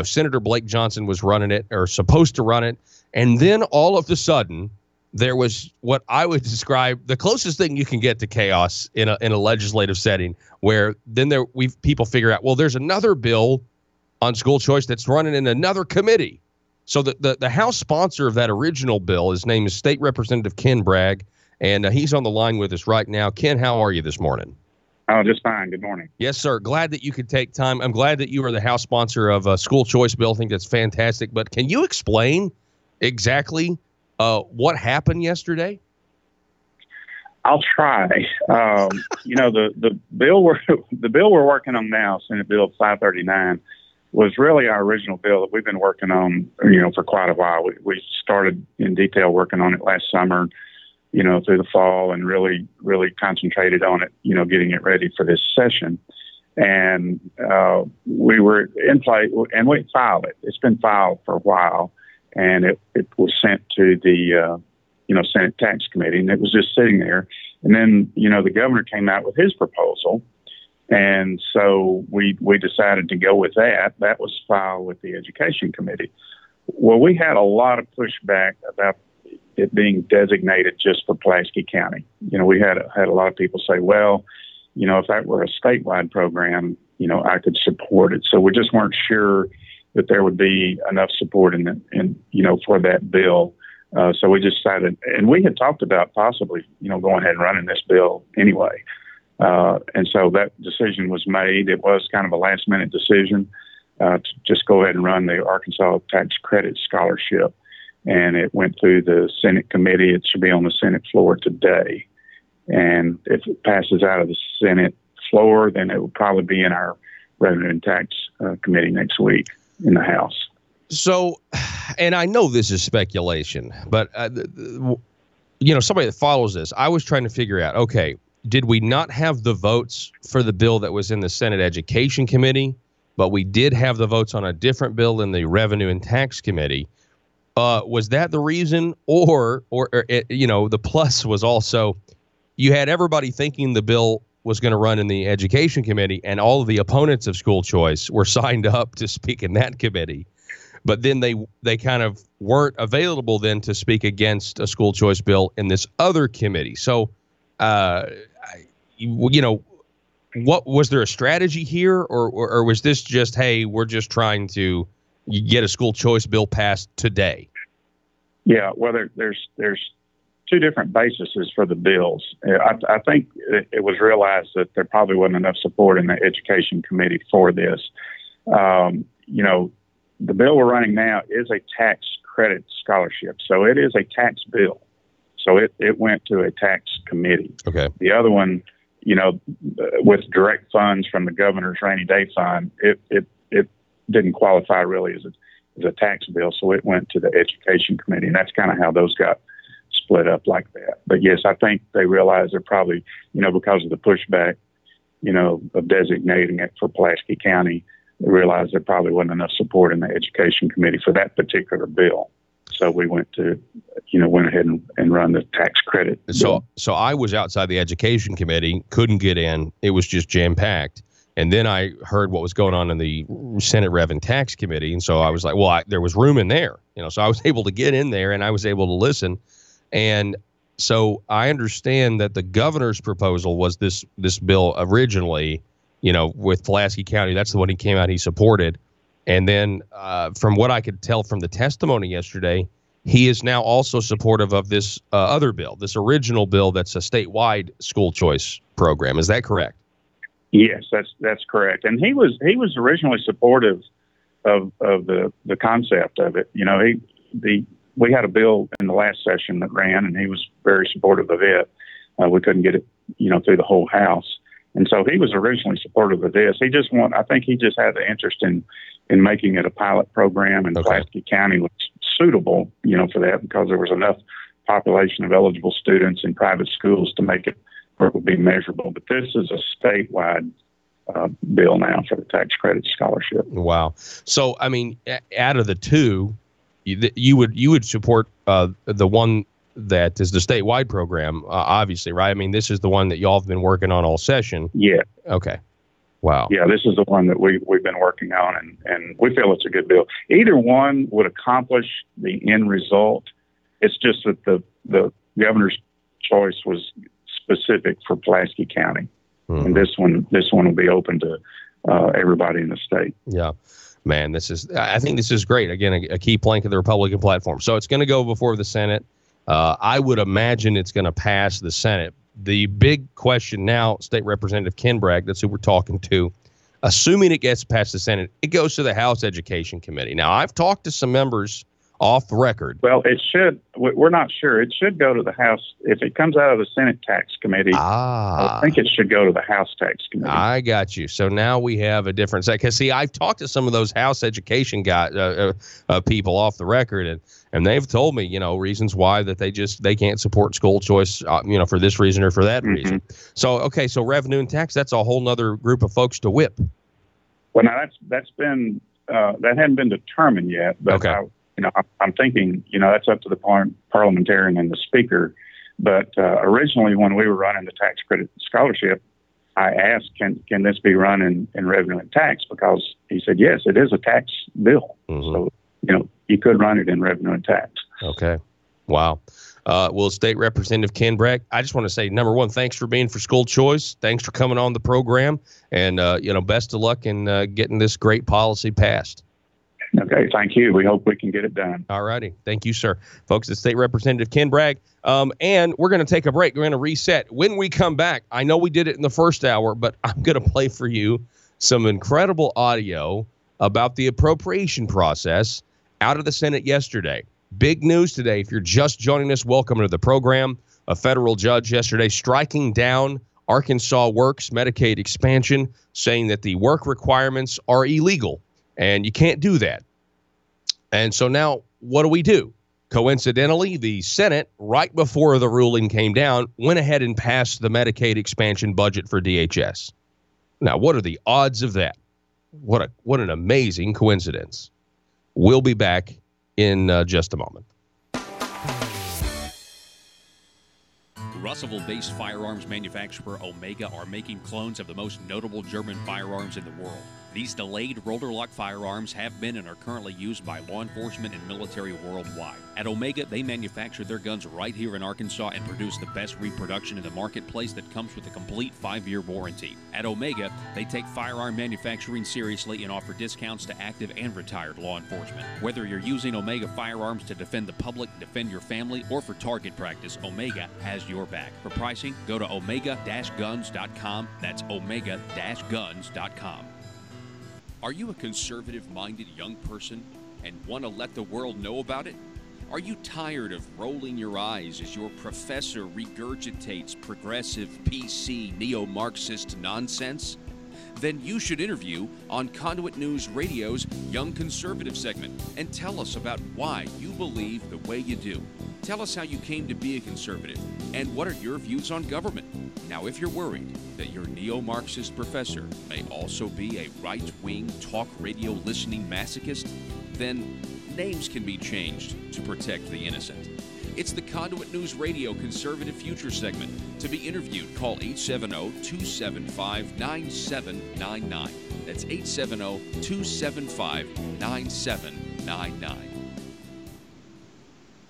Senator Blake Johnson was running it, or supposed to run it, and then all of a sudden, there was what I would describe the closest thing you can get to chaos in a legislative setting, where then people figure out, well, there's another bill on school choice that's running in another committee. So the House sponsor of that original bill, his name is State Representative Ken Bragg, and he's on the line with us right now. Ken, how are you this morning? Oh, just fine. Good morning. Yes, sir. Glad that you could take time. I'm glad that you are the House sponsor of a school choice bill. I think that's fantastic. But can you explain exactly what happened yesterday? I'll try. The bill we're working on now, Senate Bill 539, was really our original bill that we've been working on, for quite a while. We started in detail working on it last summer, through the fall, and really, really concentrated on it, getting it ready for this session. And we were in play, and we filed it. It's been filed for a while, and it was sent to the, Senate Tax Committee, and it was just sitting there. And then, the governor came out with his proposal. And so we decided to go with that. That was filed with the Education Committee. Well, we had a lot of pushback about it being designated just for Pulaski County. We had a lot of people say, well, if that were a statewide program, I could support it. So we just weren't sure that there would be enough support for that bill. So we just decided, and we had talked about possibly, going ahead and running this bill anyway. And so that decision was made. It was kind of a last minute decision to just go ahead and run the Arkansas Tax Credit Scholarship. And it went through the Senate committee. It should be on the Senate floor today. And if it passes out of the Senate floor, then it will probably be in our Revenue and Tax Committee next week in the House. So, and I know this is speculation, but, somebody that follows this, I was trying to figure out, okay, did we not have the votes for the bill that was in the Senate Education Committee, but we did have the votes on a different bill in the Revenue and Tax Committee? Was that the reason, or the plus was also you had everybody thinking the bill was going to run in the Education Committee, and all of the opponents of school choice were signed up to speak in that committee, but then they kind of weren't available then to speak against a school choice bill in this other committee. So, what was there a strategy here, or was this just, hey, we're just trying to get a school choice bill passed today? Yeah, well, there's two different bases for the bills. I think it was realized that there probably wasn't enough support in the Education Committee for this. The bill we're running now is a tax credit scholarship, so it is a tax bill. So it went to a tax committee. Okay. The other one, with direct funds from the governor's rainy day fund, it didn't qualify really as a tax bill, so it went to the Education Committee, and that's kind of how those got split up like that. But yes, I think they realized they're probably, because of the pushback, of designating it for Pulaski County, they realized there probably wasn't enough support in the Education Committee for that particular bill. So we went ahead and run the tax credit. So I was outside the Education Committee, couldn't get in. It was just jam packed. And then I heard what was going on in the Senate Rev and Tax Committee. And so I was like, well, there was room in there, so I was able to get in there and I was able to listen. And so I understand that the governor's proposal was this bill originally, with Pulaski County. That's the one he came out, he supported. And then from what I could tell from the testimony yesterday, he is now also supportive of this other bill, this original bill that's a statewide school choice program. Is that correct? Yes, that's correct. And he was originally supportive of the concept of it. We had a bill in the last session that ran, and he was very supportive of it. We couldn't get it, through the whole House. And so he was originally supportive of this. I think he just had the interest in making it a pilot program, and Pulaski County was suitable, for that, because there was enough population of eligible students in private schools to make it where it would be measurable. But this is a statewide bill now for the tax credit scholarship. Wow. So, I mean, out of the two, you would support the one that is the statewide program, obviously, right? I mean, this is the one that y'all have been working on all session. Yeah. Okay. Wow. Yeah, this is the one that we've been working on, and we feel it's a good bill. Either one would accomplish the end result. It's just that the governor's choice was specific for Pulaski County, and this one will be open to everybody in the state. Yeah. Man, I think this is great. Again, a key plank of the Republican platform. So it's going to go before the Senate. I would imagine it's going to pass the Senate. The big question now, State Representative Ken Bragg, that's who we're talking to, assuming it gets past the Senate, it goes to the House Education Committee. Now, I've talked to some members off the record. Well, it should. We're not sure. It should go to the House. If it comes out of the Senate Tax Committee, I think it should go to the House Tax Committee. I got you. So now we have a difference. Because, see, I've talked to some of those House Education people off the record, and they've told me, reasons why that they can't support school choice, for this reason or for that reason. So, okay, so revenue and tax, that's a whole nother group of folks to whip. Well, now that's been that hadn't been determined yet, but okay. I'm thinking, that's up to the parliamentarian and the speaker. But originally, when we were running the tax credit scholarship, I asked, can this be run in revenue and tax? Because he said, yes, it is a tax bill. So, you could run it in revenue and tax. Okay. Wow. Well, State Representative Ken Bragg, I just want to say, number one, thanks for being for school choice. Thanks for coming on the program. And, best of luck in getting this great policy passed. Okay, thank you. We hope we can get it done. All righty. Thank you, sir. Folks, it's State Representative Ken Bragg. And we're going to take a break. We're going to reset. When we come back, I know we did it in the first hour, but I'm going to play for you some incredible audio about the appropriation process out of the Senate yesterday. Big news today. If you're just joining us, welcome to the program. A federal judge yesterday striking down Arkansas Works Medicaid expansion, saying that the work requirements are illegal. And you can't do that. And so now what do? Coincidentally, the Senate, right before the ruling came down, went ahead and passed the Medicaid expansion budget for DHS. Now, what are the odds of that? What an amazing coincidence. We'll be back in just a moment. Russellville-based firearms manufacturer Omega are making clones of the most notable German firearms in the world. These delayed rotor-lock firearms have been and are currently used by law enforcement and military worldwide. At Omega, they manufacture their guns right here in Arkansas and produce the best reproduction in the marketplace that comes with a complete 5-year warranty. At Omega, they take firearm manufacturing seriously and offer discounts to active and retired law enforcement. Whether you're using Omega firearms to defend the public, defend your family, or for target practice, Omega has your back. For pricing, go to omega-guns.com. That's omega-guns.com. Are you a conservative-minded young person and want to let the world know about it? Are you tired of rolling your eyes as your professor regurgitates progressive, PC, neo-Marxist nonsense? Then you should interview on Conduit News Radio's Young Conservative segment and tell us about why you believe the way you do. Tell us how you came to be a conservative and what are your views on government. Now, if you're worried that your neo-Marxist professor may also be a right-wing talk radio listening masochist, then names can be changed to protect the innocent. It's the Conduit News Radio Conservative Future segment. To be interviewed, call 870-275-9799. That's 870-275-9799.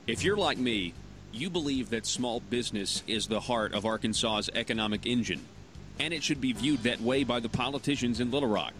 If you're like me, you believe that small business is the heart of Arkansas's economic engine, and it should be viewed that way by the politicians in Little Rock.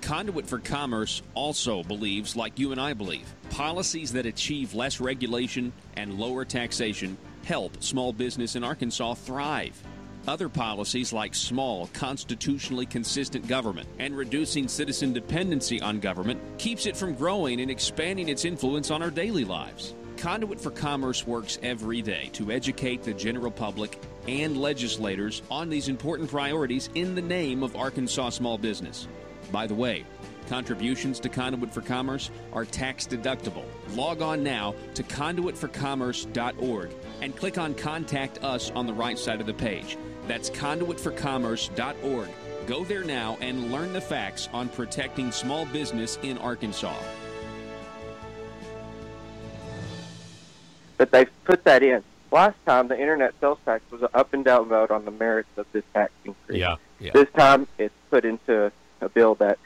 Conduit for Commerce also believes, like you and I believe, policies that achieve less regulation and lower taxation help small business in Arkansas thrive. Other policies like small, constitutionally consistent government and reducing citizen dependency on government keeps it from growing and expanding its influence on our daily lives. Conduit for Commerce works every day to educate the general public and legislators on these important priorities in the name of Arkansas small business. By the way, contributions to Conduit for Commerce are tax deductible. Log on now to conduitforcommerce.org and click on Contact Us on the right side of the page. That's conduitforcommerce.org. Go there now and learn the facts on protecting small business in Arkansas. But they've put that in. Last time, the internet sales tax was an up and down vote on the merits of this tax increase. Yeah. This time, it's put into a bill that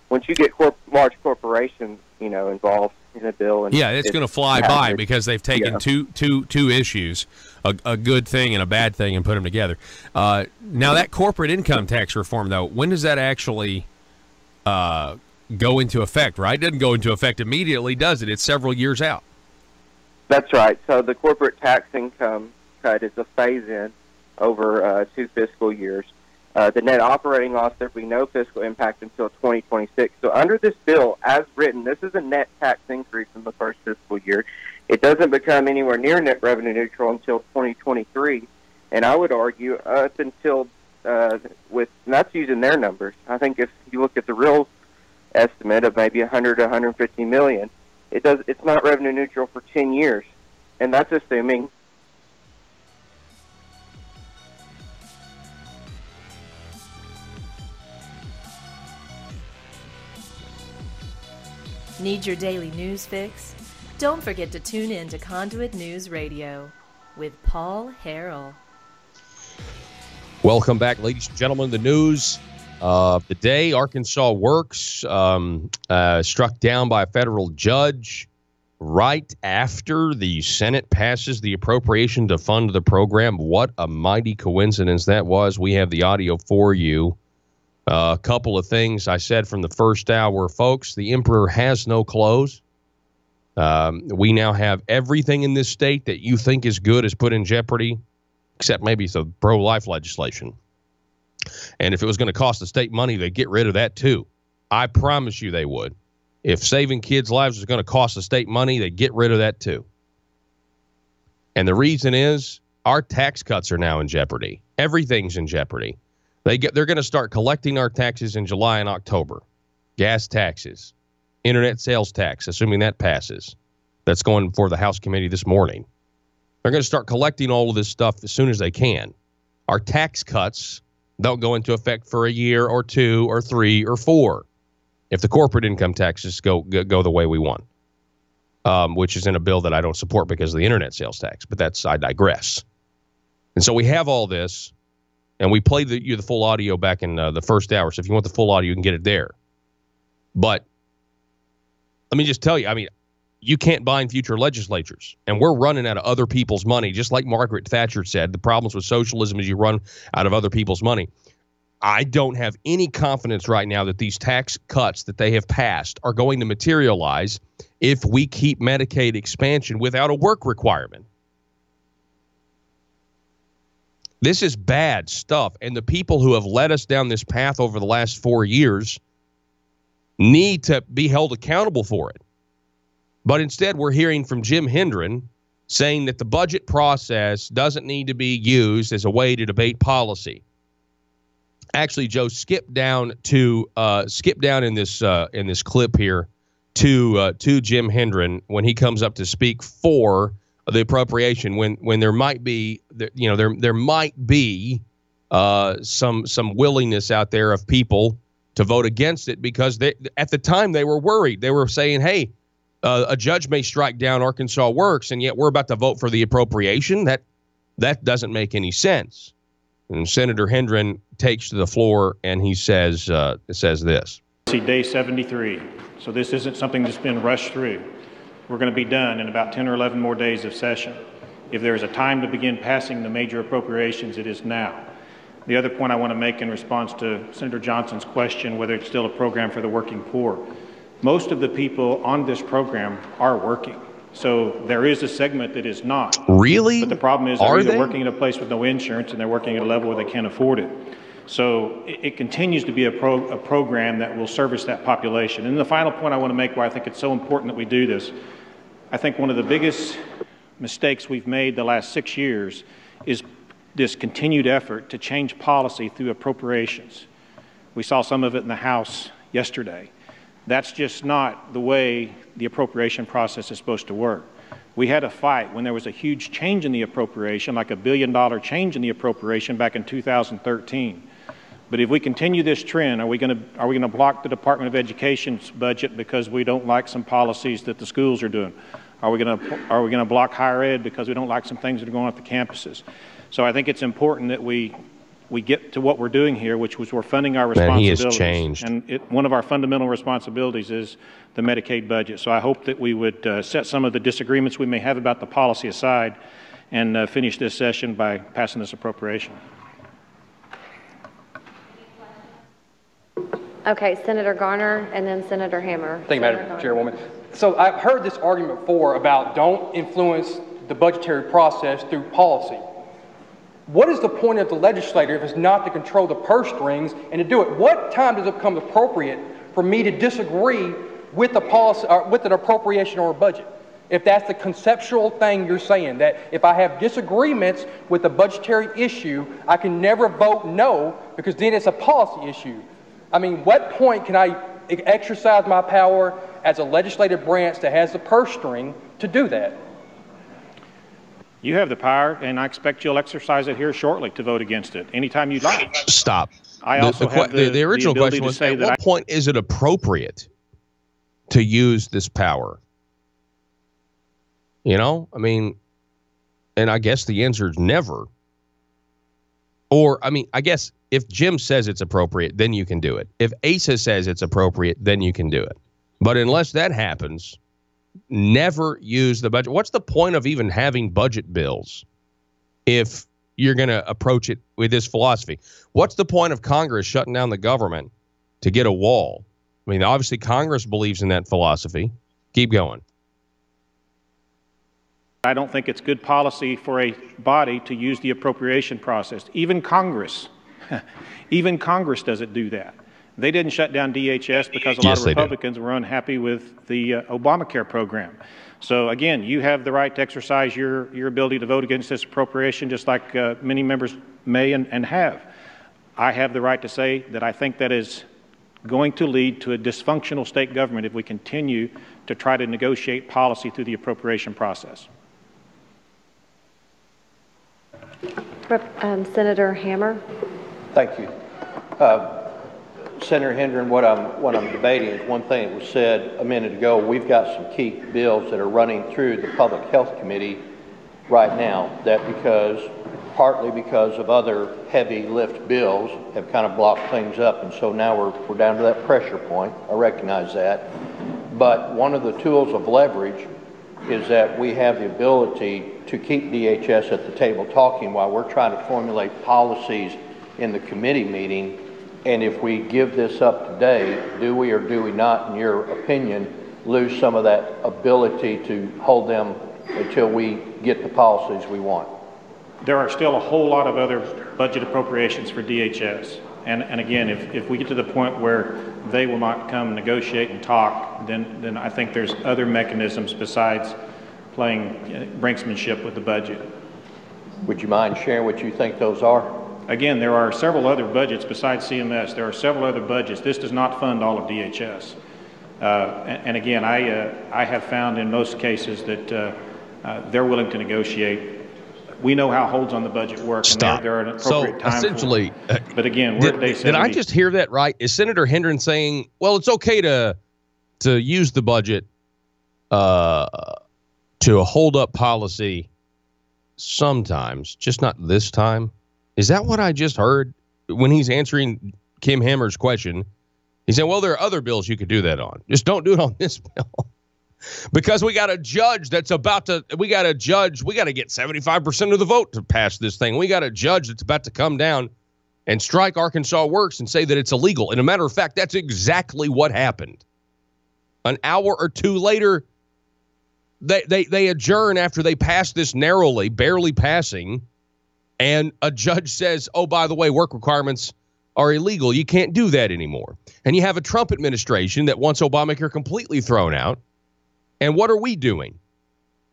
once you get large corporations, involved, in a bill. And yeah, it's going to fly by because they've taken two issues, a good thing and a bad thing, and put them together. Now, that corporate income tax reform, though, when does that actually go into effect, right? It doesn't go into effect immediately, does it? It's several years out. That's right. So the corporate tax income cut is a phase-in over 2 fiscal years. The net operating loss, there will be no fiscal impact until 2026. So under this bill, as written, this is a net tax increase in the first fiscal year. It doesn't become anywhere near net revenue neutral until 2023. And I would argue up until, and that's using their numbers. I think if you look at the real estimate of maybe 100 to 150 million, it's not revenue neutral for 10 years. And that's assuming Need your daily news fix? Don't forget to tune in to Conduit News Radio with Paul Harrell. Welcome back, ladies and gentlemen. The news of the day: Arkansas Works struck down by a federal judge right after the Senate passes the appropriation to fund the program. What a mighty coincidence that was. We have the audio for you. A couple of things I said from the first hour, folks. The emperor has no clothes. We now have everything in this state that you think is good is put in jeopardy, except maybe some pro-life legislation. And if it was going to cost the state money, they'd get rid of that too. I promise you they would. If saving kids' lives is going to cost the state money, they'd get rid of that too. And the reason is our tax cuts are now in jeopardy. Everything's in jeopardy. They're going to start collecting our taxes in July and October. Gas taxes, internet sales tax, assuming that passes. That's going before the House committee this morning. They're going to start collecting all of this stuff as soon as they can. Our tax cuts don't go into effect for a year or 2 or 3 or 4 if the corporate income taxes go the way we want, which is in a bill that I don't support because of the internet sales tax. But I digress. And so we have all this. And we played the full audio back in the first hour. So if you want the full audio, you can get it there. But let me just tell you, I mean, you can't bind future legislatures. And we're running out of other people's money. Just like Margaret Thatcher said, the problems with socialism is you run out of other people's money. I don't have any confidence right now that these tax cuts that they have passed are going to materialize if we keep Medicaid expansion without a work requirement. This is bad stuff, and the people who have led us down this path over the last 4 years need to be held accountable for it. But instead, we're hearing from Jim Hendren saying that the budget process doesn't need to be used as a way to debate policy. Actually, Joe, skip down in this clip here to Jim Hendren when he comes up to speak for the appropriation, when there might be there might be some willingness out there of people to vote against it because at the time they were worried. They were saying, hey, a judge may strike down Arkansas Works, and yet we're about to vote for the appropriation. That doesn't make any sense. And Senator Hendren takes to the floor and he says this. See, day 73. So this isn't something that's been rushed through. We're going to be done in about 10 or 11 more days of session. If there is a time to begin passing the major appropriations, it is now. The other point I want to make in response to Senator Johnson's question, whether it's still a program for the working poor, most of the people on this program are working. So there is a segment that is not. Really? But the problem is they're either working at a place with no insurance and they're working at a level where they can't afford it. So it continues to be a program that will service that population. And the final point I want to make why I think it's so important that we do this, I think one of the biggest mistakes we've made the last 6 years is this continued effort to change policy through appropriations. We saw some of it in the House yesterday. That's just not the way the appropriation process is supposed to work. We had a fight when there was a huge change in the appropriation, like $1 billion change in the appropriation back in 2013. But if we continue this trend, are we going to block the Department of Education's budget because we don't like some policies that the schools are doing? Are we going to block higher ed because we don't like some things that are going on at the campuses? So I think it's important that we we get to what we're doing here, which was we're funding our Man, he responsibilities. has changed. And one of our fundamental responsibilities is the Medicaid budget. So I hope that we would set some of the disagreements we may have about the policy aside and finish this session by passing this appropriation. Okay, Senator Garner and then Senator Hammer. Thank you, Madam Chairwoman. So I've heard this argument before about don't influence the budgetary process through policy. What is the point of the legislator if it's not to control the purse strings and to do it? What time does it become appropriate for me to disagree with the policy or with an appropriation or a budget? If that's the conceptual thing you're saying, that if I have disagreements with a budgetary issue, I can never vote no because then it's a policy issue. I mean, what point can I exercise my power as a legislative branch that has the purse string to do that? You have the power, and I expect you'll exercise it here shortly to vote against it anytime you'd like. Stop. I also have the original ability question to was, say at that what point is it appropriate to use this power? You know, I mean, and I guess the answer is never. Or, I mean, I guess if Jim says it's appropriate, then you can do it. If Asa says it's appropriate, then you can do it. But unless that happens, never use the budget. What's the point of even having budget bills if you're going to approach it with this philosophy? What's the point of Congress shutting down the government to get a wall? I mean, obviously Congress believes in that philosophy. Keep going. I don't think it's good policy for a body to use the appropriation process. Even Congress doesn't do that. They didn't shut down DHS because a lot of Republicans were unhappy with the Obamacare program. So again, you have the right to exercise your ability to vote against this appropriation, just like many members may and have. I have the right to say that I think that is going to lead to a dysfunctional state government if we continue to try to negotiate policy through the appropriation process. Senator Hammer. Thank you. Senator Hendren, what I'm debating is one thing that was said a minute ago. We've got some key bills that are running through the Public Health Committee right now that partly because of other heavy lift bills have kind of blocked things up, and so now we're down to that pressure point. I recognize that. But one of the tools of leverage is that we have the ability to keep DHS at the table talking while we're trying to formulate policies in the committee meeting. And if we give this up today, do we or do we not, in your opinion, lose some of that ability to hold them until we get the policies we want? There are still a whole lot of other budget appropriations for DHS. And again, if we get to the point where they will not come negotiate and talk, then I think there's other mechanisms besides playing brinksmanship with the budget. Would you mind sharing what you think those are? Again, there are several other budgets besides CMS. There are several other budgets. This does not fund all of DHS. And again, I have found in most cases that they're willing to negotiate. We know how holds on the budget work, and there are an appropriate time essentially, for it. But again, we're at day 70. Did I just hear that right? Is Senator Hendren saying, well, it's okay to use the budget to hold up policy sometimes, just not this time? Is that what I just heard when he's answering Kim Hammer's question? He said, well, there are other bills you could do that on. Just don't do it on this bill. Because we got a judge that's we got to get 75% of the vote to pass this thing. We got a judge that's about to come down and strike Arkansas Works and say that it's illegal. And a matter of fact, that's exactly what happened. An hour or two later, they adjourn after they pass this narrowly, barely passing. And a judge says, oh, by the way, work requirements are illegal. You can't do that anymore. And you have a Trump administration that wants Obamacare completely thrown out. And what are we doing?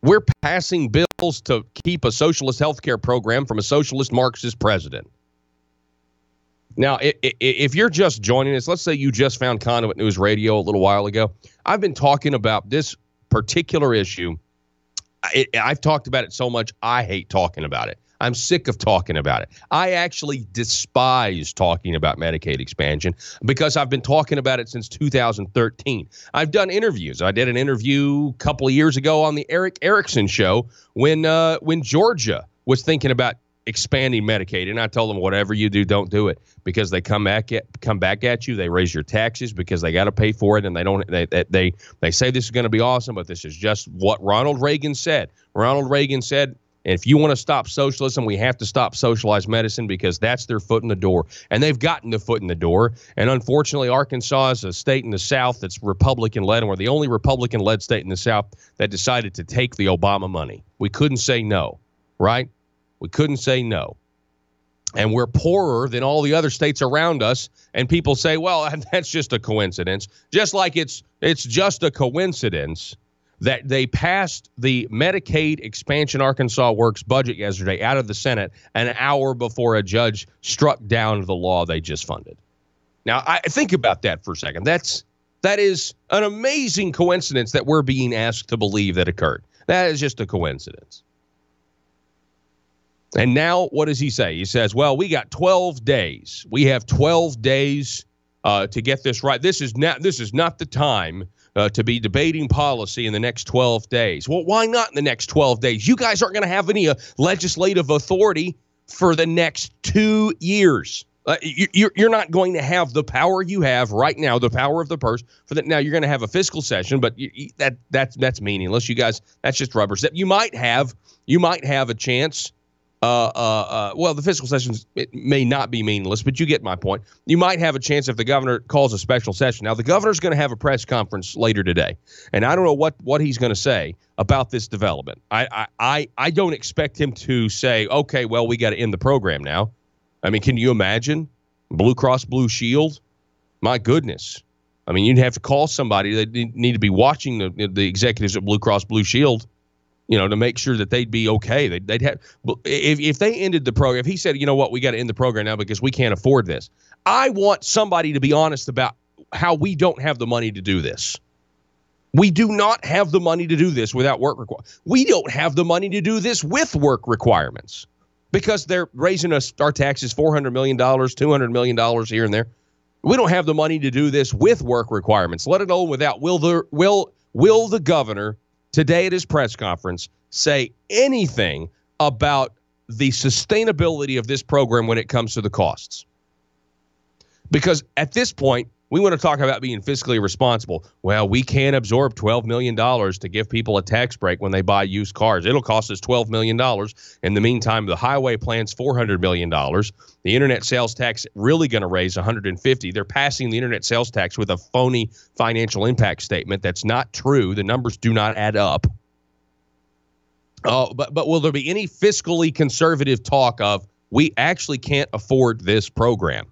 We're passing bills to keep a socialist health care program from a socialist Marxist president. Now, if you're just joining us, let's say you just found Conduit News Radio a little while ago. I've been talking about this particular issue. I've talked about it so much, I hate talking about it. I'm sick of talking about it. I actually despise talking about Medicaid expansion because I've been talking about it since 2013. I've done interviews. I did an interview a couple of years ago on the Eric Erickson show when Georgia was thinking about expanding Medicaid. And I told them, whatever you do, don't do it, because they come back at you. They raise your taxes because they got to pay for it, and they say this is going to be awesome, but this is just what Ronald Reagan said. Ronald Reagan said, if you want to stop socialism, we have to stop socialized medicine, because that's their foot in the door. And they've gotten the foot in the door. And unfortunately, Arkansas is a state in the South that's Republican-led, and we're the only Republican-led state in the South that decided to take the Obama money. We couldn't say no, right? We couldn't say no. And we're poorer than all the other states around us. And people say, well, that's just a coincidence. Just like it's just a coincidence that they passed the Medicaid Expansion Arkansas Works budget yesterday out of the Senate an hour before a judge struck down the law they just funded. Now, I think about that for a second. That is an amazing coincidence that we're being asked to believe that occurred. That is just a coincidence. And now, what does he say? He says, well, we got 12 days. We have 12 days to get this right. This is not the time to be debating policy in the next 12 days. Well, why not in the next 12 days? You guys aren't going to have any legislative authority for the next 2 years. You're not going to have the power you have right now, the power of the purse. Now you're going to have a fiscal session, but that's meaningless. You guys, that's just rubber stamp. You might have a chance. Well, the fiscal sessions, it may not be meaningless, but you get my point. You might have a chance if the governor calls a special session. Now, the governor's going to have a press conference later today, and I don't know what he's going to say about this development. I don't expect him to say, okay, well, we got to end the program now. I mean, can you imagine Blue Cross Blue Shield? My goodness. I mean, you'd have to call somebody. They need to be watching the executives at Blue Cross Blue Shield, to make sure that they'd be okay. They'd have, if they ended the program, if he said, you know what, we got to end the program now because we can't afford this. I want somebody to be honest about how we don't have the money to do this. We do not have the money to do this without work requirements. We don't have the money to do this with work requirements because they're raising our taxes $400 million, $200 million here and there. We don't have the money to do this with work requirements, let alone without. Will the governor today at his press conference say anything about the sustainability of this program when it comes to the costs? Because at this point, we want to talk about being fiscally responsible. Well, we can't absorb $12 million to give people a tax break when they buy used cars. It'll cost us $12 million. In the meantime, the highway plan's $400 million. The internet sales tax really going to raise $150. They're passing the internet sales tax with a phony financial impact statement. That's not true. The numbers do not add up. Oh, but will there be any fiscally conservative talk of we actually can't afford this program,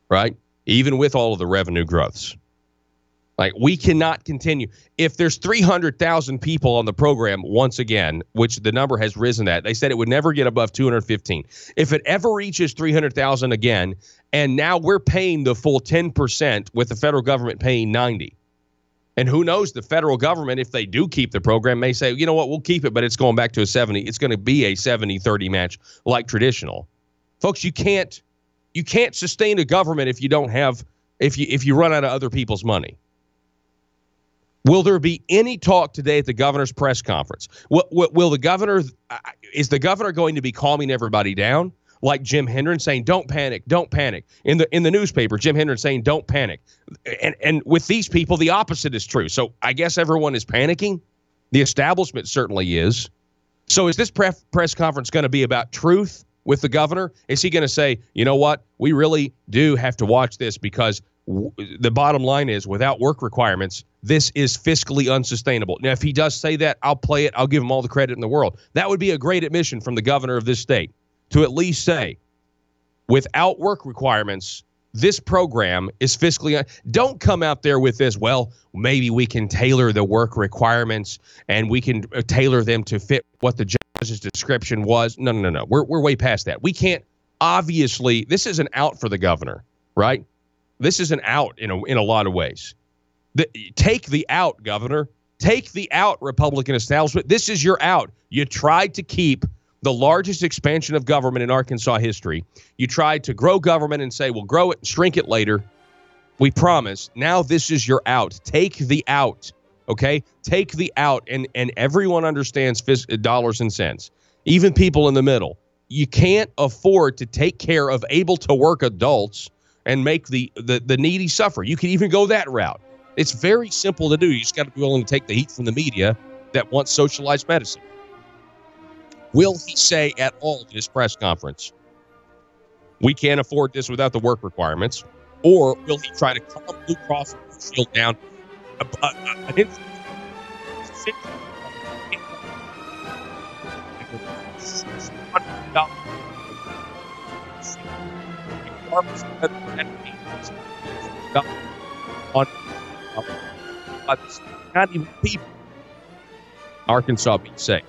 right? Even with all of the revenue growths. Like, we cannot continue. If there's 300,000 people on the program, once again, which the number has risen at, they said it would never get above 215. If it ever reaches 300,000 again, and now we're paying the full 10% with the federal government paying 90. And who knows, the federal government, if they do keep the program, may say, you know what, we'll keep it, but it's going back to a 70. It's going to be a 70-30 match like traditional. Folks, you can't sustain a government if you don't have, if you run out of other people's money. Will there be any talk today at the governor's press conference? Will the governor, is the governor going to be calming everybody down? Like Jim Hendren saying, don't panic, don't panic. In the newspaper, Jim Hendren saying, don't panic. And with these people, the opposite is true. So I guess everyone is panicking. The establishment certainly is. So is this press conference going to be about truth with the governor? Is he going to say, you know what, we really do have to watch this because the bottom line is without work requirements, this is fiscally unsustainable. Now, if he does say that, I'll play it. I'll give him all the credit in the world. That would be a great admission from the governor of this state to at least say, without work requirements, this program is fiscally. Don't come out there with this, well, maybe we can tailor the work requirements and we can tailor them to fit what the judge's description was. No. We're way past that. We can't. Obviously, this is an out for the governor, right? This is an out in a lot of ways. Take the out, governor. Take the out, Republican establishment. This is your out. You tried to keep the largest expansion of government in Arkansas history. You tried to grow government and say, we'll grow it and shrink it later. We promise. Now this is your out. Take the out, okay? Take the out, and everyone understands dollars and cents, even people in the middle. you can't afford to take care of able-to-work adults and make the needy suffer. You can even go that route. It's very simple to do. You just got to be willing to take the heat from the media that wants socialized medicine. Will he say at all in his press conference, we can't afford this without the work requirements? Or will he try to calm Blue Cross and Blue Shield down? Not even people. Arkansas being safe.